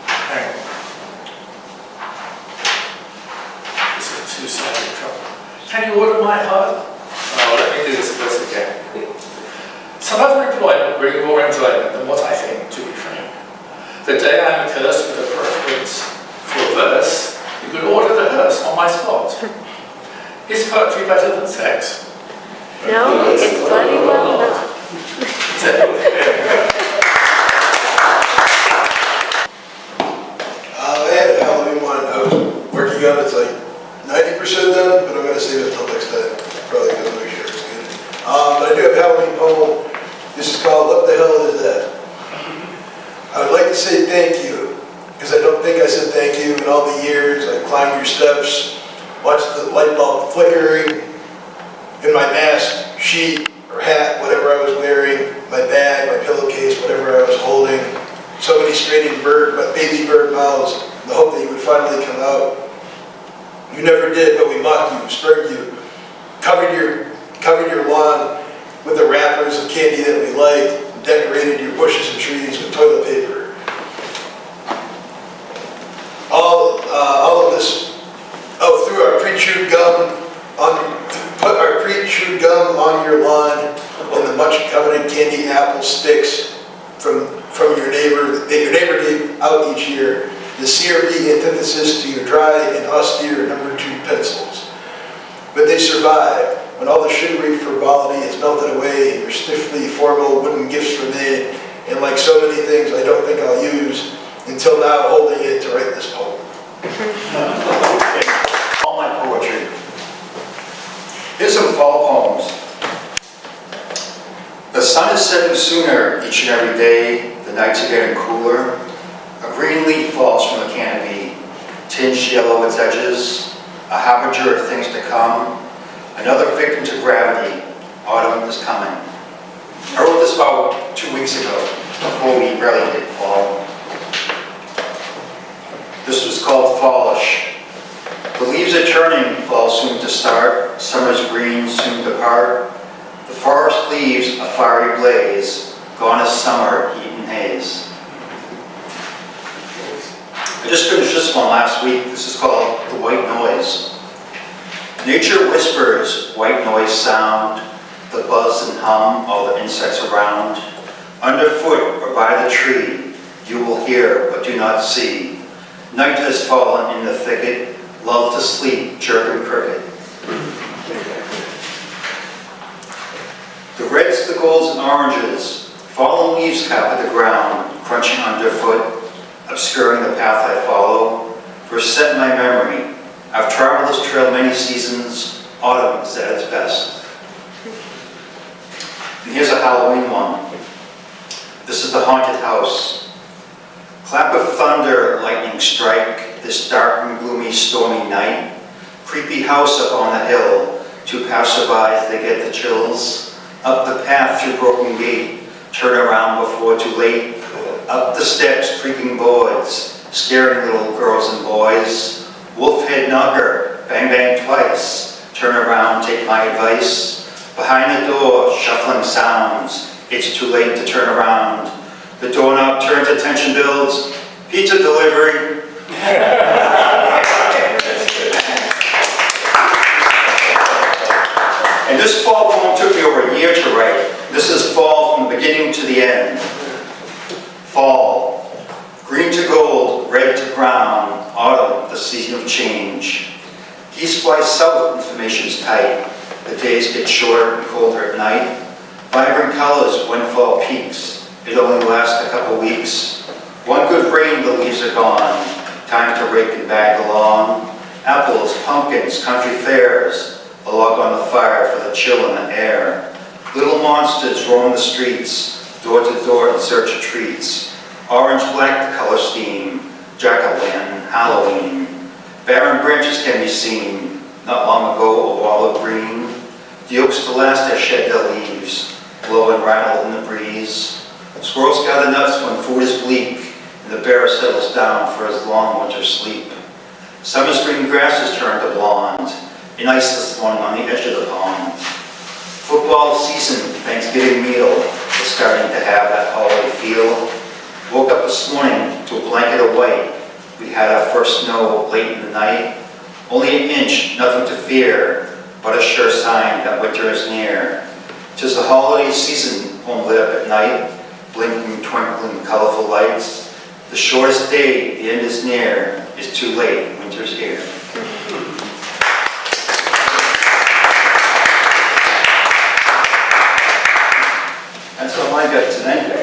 Hang on. This is two-sided trouble. Can you order my heart? Oh, let me do this verse again. Some other employment will bring more enjoyment than what I think, to be frank. The day I am cursed with a preference for verse, you can order the hearse on my spot. Is poetry better than sex? No, it's bloody well not. I had a Halloween one I was working on. It's like 90% done, but I'm going to save it until next time. Probably going to make sure it's good. But I do have a Halloween poem. This is called What the Hell Is That? I would like to say thank you, because I don't think I said thank you in all the years. I climbed your steps, watched the light bulb flickering, in my mask, sheet, or hat, whatever I was wearing, my bag, my pillowcase, whatever I was holding. So many straining baby bird mouths, in the hope that you would finally come out. You never did, but we mocked you, spurned you, covered your lawn with the wrappers of candy that we liked, and decorated your bushes and trees with toilet paper. All of this, through our pre-chewed gum, put our pre-chewed gum on your lawn, and the much coveted candy apple sticks from your neighbor that your neighbor gave out each year. The CRB antithesis to your dry and austere number 2 pencils. But they survive when all the sugary frivolity is melted away and your stiffly formal wooden gifts were made. And like so many things I don't think I'll use, until now holding it to write this poem. All my poetry. Here's some fall poems. The sun is setting sooner each and every day. The nights are getting cooler. A green leaf falls from the canopy, tinged yellow its edges, a harbinger of things to come. Another victim to gravity. Autumn is coming. I wrote this about 2 weeks ago, before we really hit fall. This was called Fallish. The leaves are turning, fall soon to start, summer's green soon depart. The forest leaves a fiery blaze, gone is summer, heat and haze. I just finished this one last week. This is called The White Noise. Nature whispers, white noise sound, the buzz and hum, all the insects around. Underfoot or by the tree, you will hear but do not see. Night has fallen in the thicket, love to sleep, chirping cricket. The reds, the golds, and oranges, fallen leaves cap at the ground, crunching underfoot, obscuring the path I follow. For set in my memory, I've traveled this trail many seasons, autumn is at its best. And here's a Halloween one. This is the haunted house. Clap of thunder, lightning strike, this dark and gloomy, stormy night. Creepy house up on the hill, two passerbys, they get the chills. Up the path through broken gate, turn around before too late. Up the steps, creaking boards, scaring little girls and boys. Wolf head knocker, bang bang twice, turn around, take my advice. Behind the door, shuffling sounds, it's too late to turn around. The doorknob turns, attention builds, pizza delivery. And this fall poem took me over a year to write. This is fall from the beginning to the end. Fall, green to gold, red to brown, autumn, the season of change. Geese fly south, information's tight. The days get shorter and colder at night. Vibrant colors when fall peaks. It only lasts a couple weeks. One good rain, the leaves are gone. Time to rake and bag the lawn. Apples, pumpkins, country fairs. A log on the fire for the chill in the air. Little monsters roam the streets, door to door in search of treats. Orange, black, the color scheme. Jack-o'-lantern, Halloween. Barren branches can be seen. Not long ago, a wall of green. The oaks to last have shed their leaves, blow and rattle in the breeze. Squirrels gather nuts when food is bleak, and the bear settles down for his long winter sleep. Summer's green grasses turn to blonde, and ice is thrown on the edge of the pond. Football season, Thanksgiving meal, is starting to have that holiday feel. Woke up this morning to a blanket of white. We had our first snow late in the night. Only an inch, nothing to fear, but a sure sign that winter is near. 'Tis the holiday season, home lit up at night, blinking, twinkling, colorful lights. The shortest day, the end is near, is too late, winter's here. That's all I got tonight.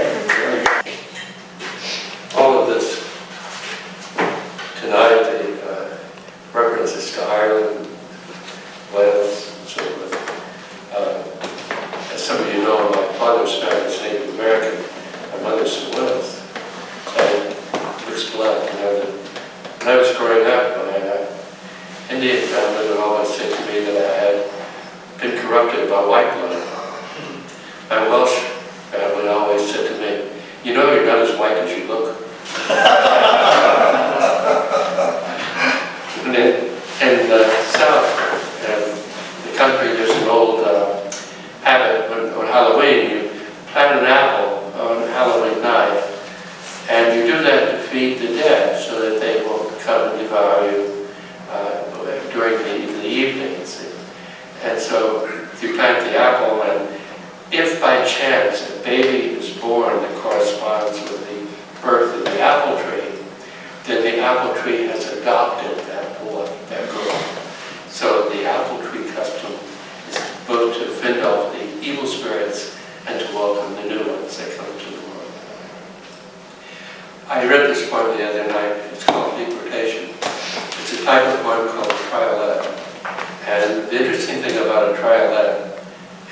All of this tonight, the references to Ireland, Wales, and so forth. As some of you know, my father's Spanish, Native American, my mother's from Wales, and mixed blood. You know, when I was growing up, my Indian family would always say to me that I had been corrupted by white blood. My Welsh family always said to me, "You know, you're not as white as you look." In the South, the country, there's an old habit on Halloween. You plant an apple on Halloween night, and you do that to feed the dead so that they won't come and devour you during the evenings. And so you plant the apple, and if by chance a baby is born that corresponds with the birth of the apple tree, then the apple tree has adopted that boy, that girl. So the apple tree custom is both to fend off the evil spirits and to welcome the new ones that come to the world. I read this part of type of poem called triolet. And the interesting thing about a triolet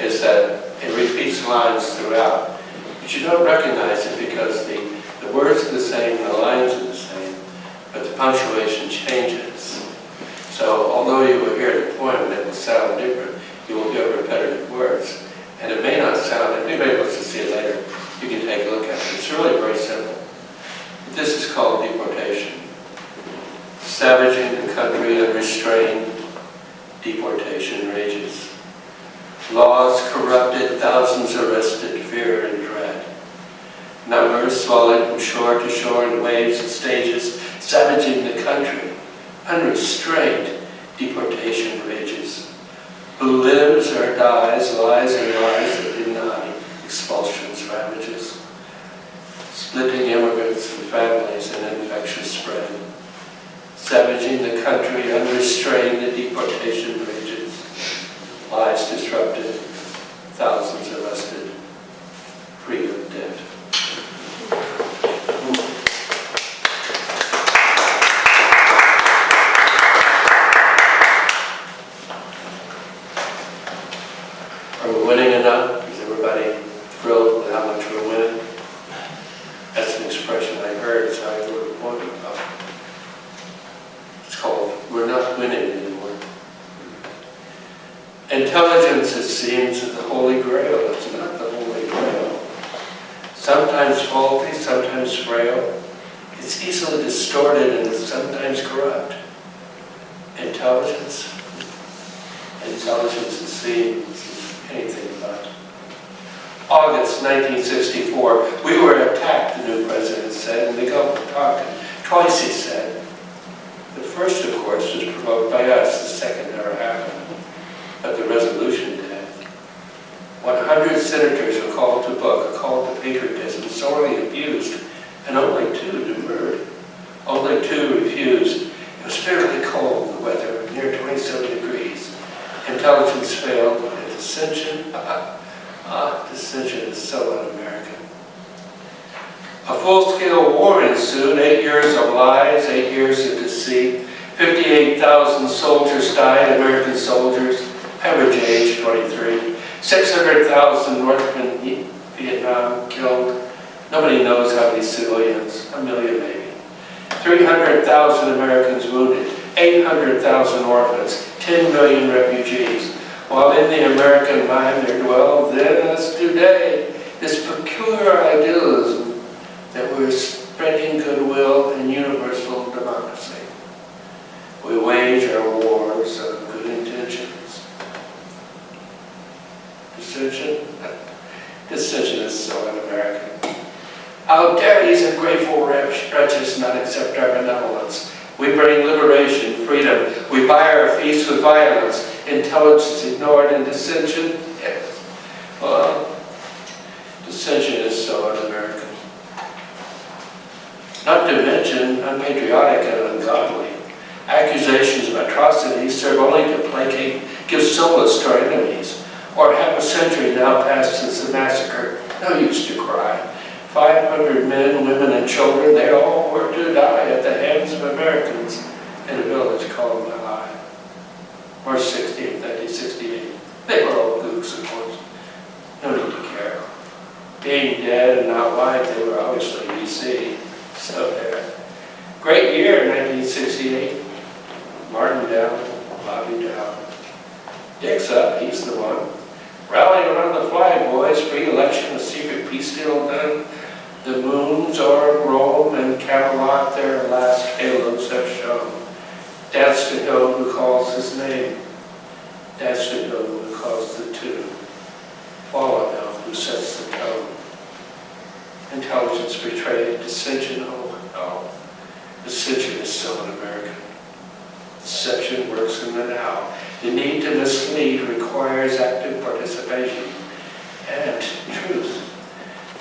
is that it repeats lines throughout, but you don't recognize it because the words are the same, the lines are the same, but the punctuation changes. So although you will hear the poem and it will sound different, you will hear repetitive words. And it may not sound, if anybody wants to see it later, you can take a look at it. It's really very simple. This is called deportation. Savaging the country unrestrained, deportation rages. Laws corrupted, thousands arrested, fear and dread. Numbers swollen from shore to shore in waves and stages, savaging the country, unrestrained, deportation rages. Who lives or dies, lies and lies that deny, expulsions ravages. Splitting immigrants and families and infectious spread. Savaging the country, unrestrained, the deportation rages. Lives disrupted, thousands arrested, free of debt. Are we winning enough? Is everybody thrilled with how much we're winning? That's an expression I heard, so I wrote a poem about. It's called, "We're Not Winning Anymore." Intelligence, it seems, is the Holy Grail. It's not the Holy Grail. Sometimes faulty, sometimes frail. It's easily distorted and it's sometimes corrupt. Intelligence, it seems, is anything but. August 1964, we were attacked, the new president said, in the Gulf of Tonkin. Twice, he said. The first, of course, was provoked by us. The second never happened. But the resolution did. 100 senators were called to book, a call to patriotism, sorely abused, and only 2 demurred. Only 2 refused. It was bitterly cold, the weather, near 27 degrees. Intelligence failed, and dissension, dissension is so un-American. A full-scale war ensued, 8 years of lies, 8 years of deceit. 58,000 soldiers died, American soldiers, average age 23. 600,000 Northmen in Vietnam killed. Nobody knows how many civilians, 1 million maybe. 300,000 Americans wounded, 800,000 orphans, 10 million refugees. While in the American mind there dwells then as today this peculiar idealism that we're spreading goodwill and universal democracy. We wage our wars of good intentions. Dissension is so un-American. How dare these ungrateful wretches not accept our benevolence? We bring liberation, freedom. We buy our feast with violence. Intelligence ignored and dissension, yes. Well, dissension is so un-American. Not to mention unpatriotic and ungodly. Accusations of atrocities serve only to placate, give solace to our enemies. Or half a century now passed since the massacre. No use to cry. 500 men, women, and children, they all were to die at the hands of Americans in a village called Wylie. March 16, 1968. They were all gooks, of course. No need to care. Being dead and not white, they were obviously BC. So there. Great year, 1968. Martin down, Bobby down. Dick's up, he's the one. Rally around the flag, boys. Free election, a secret peace deal done. The moons o'er Rome and Camelot their last halos have shone. Dance to him who calls his name. Dance to him who calls the tune. Follow him who sets the tone. Intelligence betrayed, dissension, oh no. Dissension is so un-American. Deception works in the now. The need to mislead requires active participation. And truth.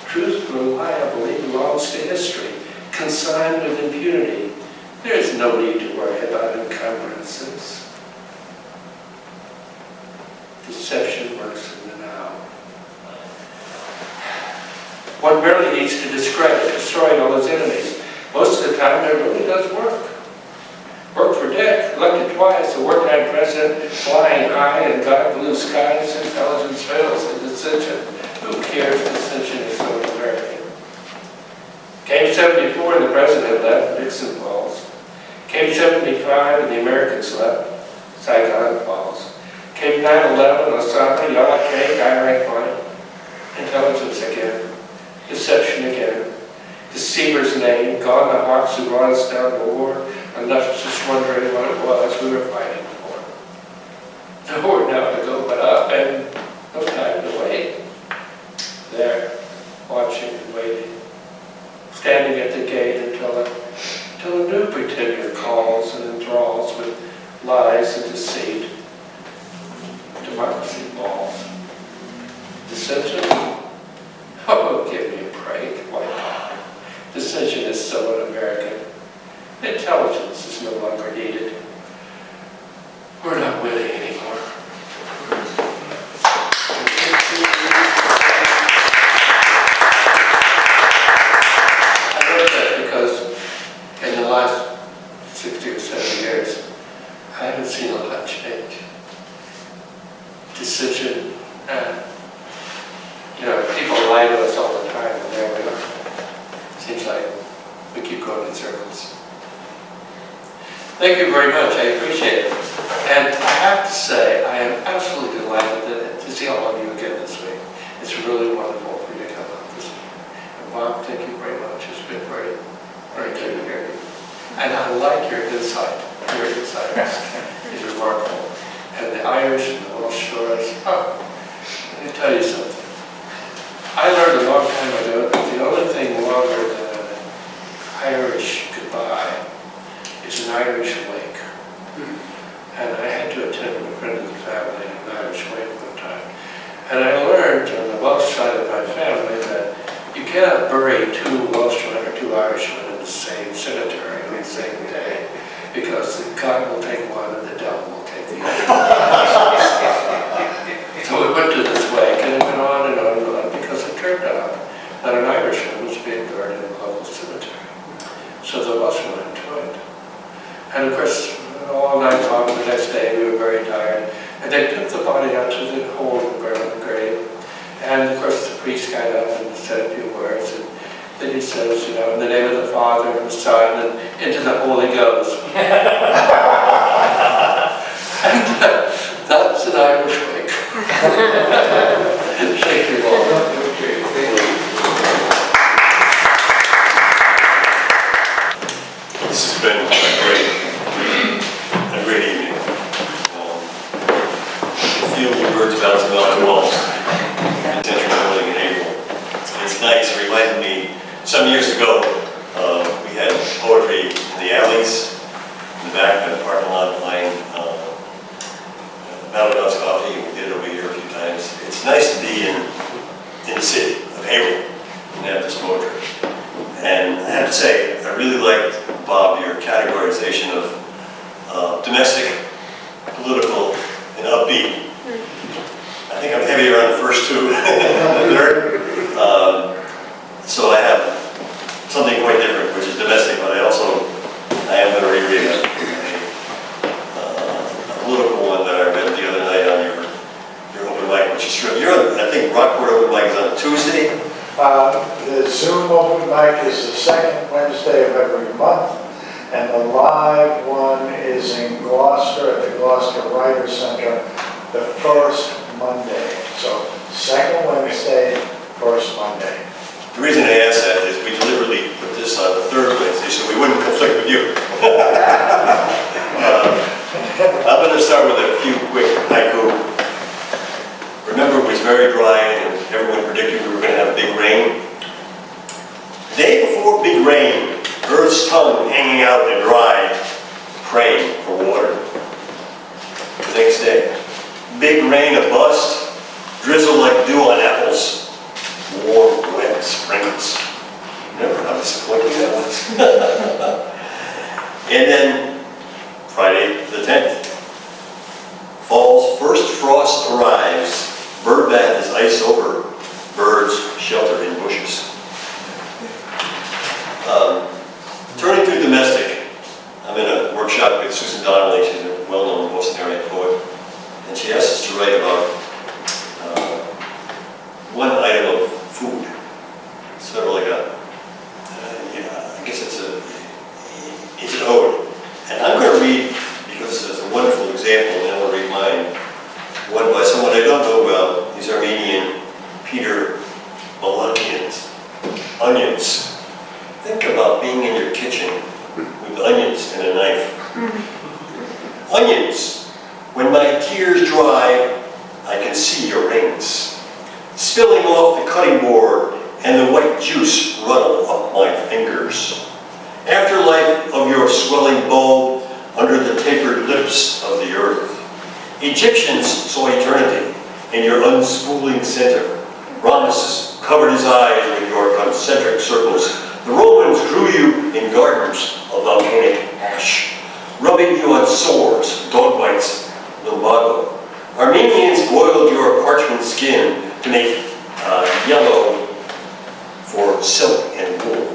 Truth reliably belongs to history, consigned with impunity. There is no need to worry about encumbrances. Deception works in the now. One barely needs to discredit, destroy all his enemies. Most of the time it really does work. Work for Dick. elected twice, a wartime president flying high and got blue skies, intelligence fails in dissension. Who cares? Dissension is so American. Came 74 and the president left, Nixon falls. Came 75 and the Americans left, Saigon falls. Came 9/11, Osama, yellow cake, Iraq wine. Intelligence again, deception again. Deceiver's name, gone the hawks who brought us down the war, and left us just wondering what it was we were fighting for. Nowhere now to go but up, and no time to wait. There, watching and waiting, standing at the gate until a new pretender calls and enthralls with lies and deceit. Democracy balls. Dissension? Oh, give me a break. Why not? Dissension is so un-American. Intelligence is no longer needed. We're not winning anymore. I wrote that because in the last 60 or 70 years, I haven't seen a lot change. Decision, people lie to us all the time, and there we are. Seems like we keep going in circles. Thank you very much, I appreciate it. And I have to say, I am absolutely delighted to see all of you again this week. It's really wonderful for you to come out this week. And Bob, thank you very much. It's been very, very good to hear you. And I like your insight. Your insight is remarkable. And the Irish and the Welsh shores, let me tell you something. I learned a long time ago that the only thing longer than an Irish goodbye is an Irish wake. And I had to attend with a friend of the family an Irish wake one time. And I learned on the Welsh side of my family that you cannot bury two Welshmen or two Irishmen in the same cemetery on the same day, because God will take one and the devil will take the other. So we went to this wake, and it went on and on and on, because it turned out that an Irishman was being buried in a local cemetery. So the Welshman went to it. And of course, all night long the next day we were very tired, and they took the body out to the hole in the grave. And of course the priest got up and said a few words, and then he says, in the name of the Father and the Son and into the Holy Ghost. And that's an Irish wake. Thank you all. This has been a great evening. I feel the birds bouncing off the walls. Intentional building in April. It's nice. It reminded me, some years ago, we had poetry in the alleys, in the back of the parking lot line. Maladon's Coffee, we did it over here a few times. It's nice to be in the city of Haverhill and have this poetry. And I have to say, I really liked, Bob, your categorization of domestic, political, and upbeat. I think I'm heavier on the first two than the third. So I have something quite different, which is domestic, but I am going to reread a political one that I read the other night on your open mic, which is true. I think Rockport open mic is on Tuesday. The Zoom open mic is the second Wednesday of every month, and the live one is in Gloucester at the Gloucester Writers Center the first Monday. So second Wednesday, first Monday. The reason I asked that is we deliberately put this on the third Wednesday so we wouldn't conflict with you. I'm going to start with a few quick haiku. Remember, it was very dry and everyone predicted we were going to have big rain. The day before big rain, Earth's tongue hanging out and dry, praying for water. The next day, big rain a bust, drizzle like dew on apples, warm, wet springs. Remember how disappointing that was? And then, Friday the 10th, fall's first frost arrives, bird bath is ice over, birds shelter in bushes. Turning to domestic, I'm in a workshop with Susan Don Donnelly. She's a well-known Boston area poet. And she asked us to write about one item of food. Sort of like I guess it's an ode. And I'm going to read, because it's a wonderful example, and I'm going to read mine. One by someone I don't know well. He's Armenian, Peter Malakians. Onions. Think about being in your kitchen with onions and a knife. Onions. When my tears dry, I can see your rings. Spilling off the cutting board and the white juice runnel up my fingers. Afterlife of your swelling bulb under the tapered lips of the earth. Egyptians saw eternity in your unspooling center. Ramesses covered his eyes with your concentric circles. The Romans grew you in gardens of volcanic ash, rubbing you on sores, dog bites, lumbago. Armenians boiled your parchment skin to make yellow for silk and wool.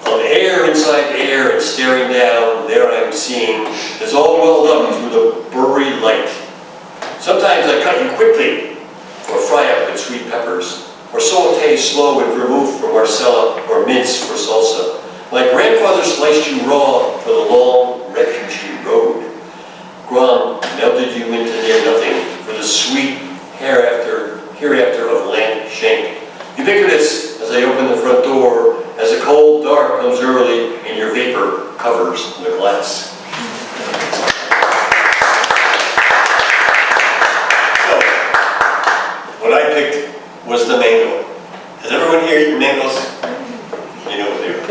Of air inside air and staring down, there I'm seeing, is all welled up through the burry light. Sometimes I cut you quickly, or fry up with sweet peppers, or saute slow in vermouth for Marcella, or mince for salsa. My grandfather sliced you raw for the long refugee road. Grom melted you into near nothing for the sweet hereafter of lamp shank. Ubiquitous as I open the front door, as the cold dark comes early and your vapor covers the glass. So, what I picked was the mango. Has everyone here eaten mangoes? You know what they are.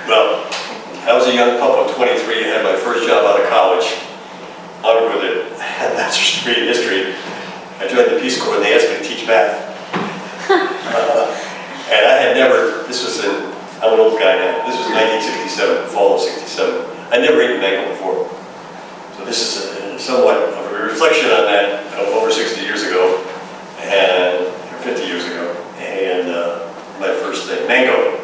Well, I was a young pup of 23 and had my first job out of college. Honored with it. I had a master's degree in history. I joined the Peace Corps and they asked me to teach math. And I had never, I'm an old guy now, this was 1967, fall of 67. I'd never eaten mango before. So this is somewhat of a reflection on that over 60 years ago, and 50 years ago, and my first thing, mango.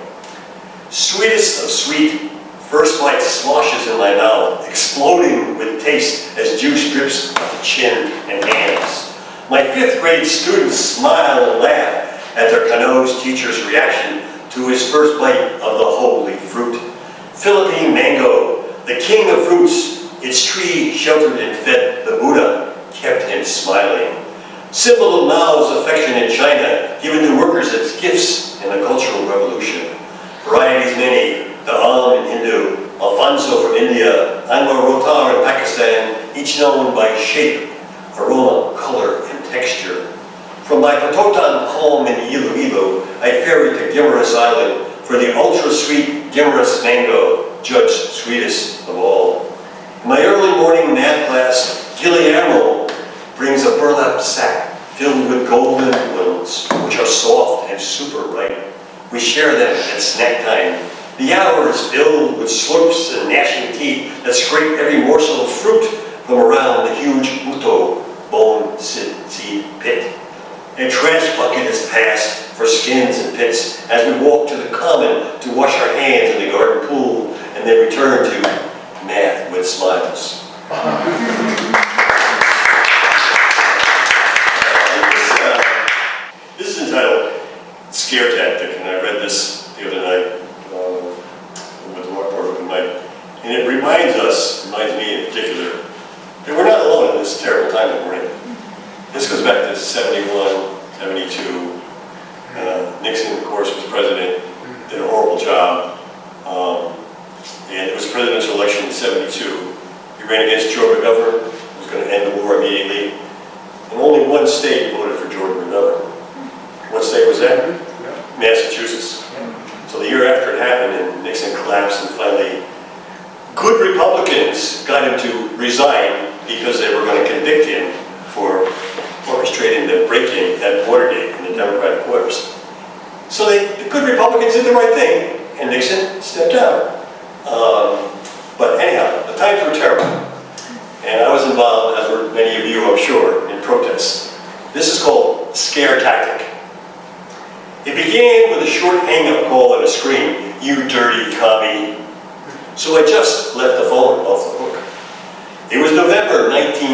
Sweetest of sweet, first bite sloshes in my mouth, exploding with taste as juice drips off the chin and hands. My 5th grade students smile and laugh at their Cano's teacher's reaction to his first bite of the holy fruit. Philippine mango, the king of fruits, its tree sheltered and fed the Buddha, kept him smiling. Symbol of Mao's affection in China, given to workers as gifts in the Cultural Revolution. Varieties many, the Am in Hindu, Alfonso from India, Anwar Rotar in Pakistan, each known by shape, aroma, color, and texture. From my Patotan home in Iloilo, I ferried to Guimaras Island for the ultra-sweet Guimaras mango, judged sweetest of all. In my early morning math class, Guillermo brings a burlap sack filled with golden ones, which are soft and super ripe. We share them at snack time. The hour is filled with slurps and gnashing teeth that scrape every morsel of fruit from around the huge buto bone seed pit. A trash bucket is passed for skins and pits as we walk to the common to wash our hands in the garden pool and then return to math with smiles. This is entitled Scare Tactic, and I read this the other night with the Rockport open mic. And it reminds me in particular, that we're not alone in this terrible time that we're in. This goes back to 71, 72. Nixon, of course, was president, did a horrible job. And it was a presidential election in 72. He ran against George McGovern, who was going to end the war immediately. And only one state voted for George McGovern. What state was that? Massachusetts. So the year after it happened and Nixon collapsed and finally good Republicans got him to resign because they were going to convict him for orchestrating the break-in at Watergate in the Democratic quarters. So the good Republicans did the right thing and Nixon stepped down. But anyhow, the times were terrible. And I was involved, as were many of you, I'm sure, in protests. This is called Scare Tactic. It began with a short hang-up call and a scream, "You dirty commie." So I just left the phone off the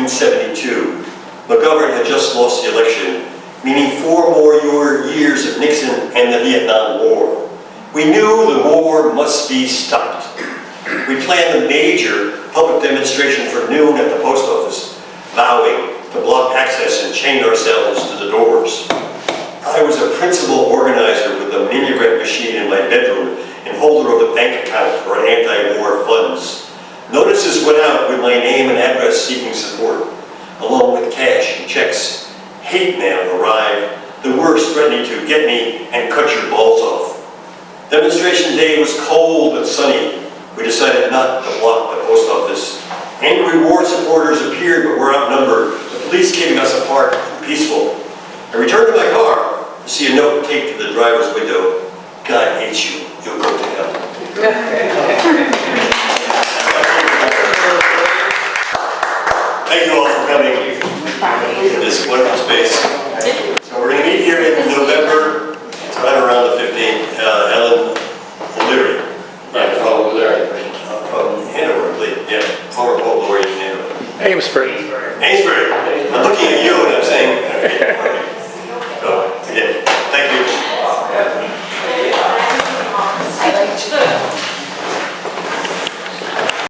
1972. McGovern had just lost the election, meaning 4 more years of Nixon and the Vietnam War. We knew the war must be stopped. We planned a major public demonstration for noon at the post office, vowing to block access and chain ourselves to the doors. I was a principal organizer with a minuet machine in my bedroom and holder of the bank account for anti-war funds. Notices went out with my name and address seeking support, along with cash and checks. Hate mail arrived, the worst threatening to get me and cut your balls off. Demonstration day was cold and sunny. We decided not to block the post office. Angry war supporters appeared but were outnumbered, the police keeping us apart and peaceful. I returned to my car to see a note taped to the driver's window. God hates you, you'll go to hell. Thank you all for coming to this wonderful space. So we're going to meet here in November, right around the 15th. Ellen O'Leary. From Hanover, I believe. Yeah, former Poet Laureate of Hanover. Amesbury. Amesbury. I'm looking at you and I'm saying, okay, all right.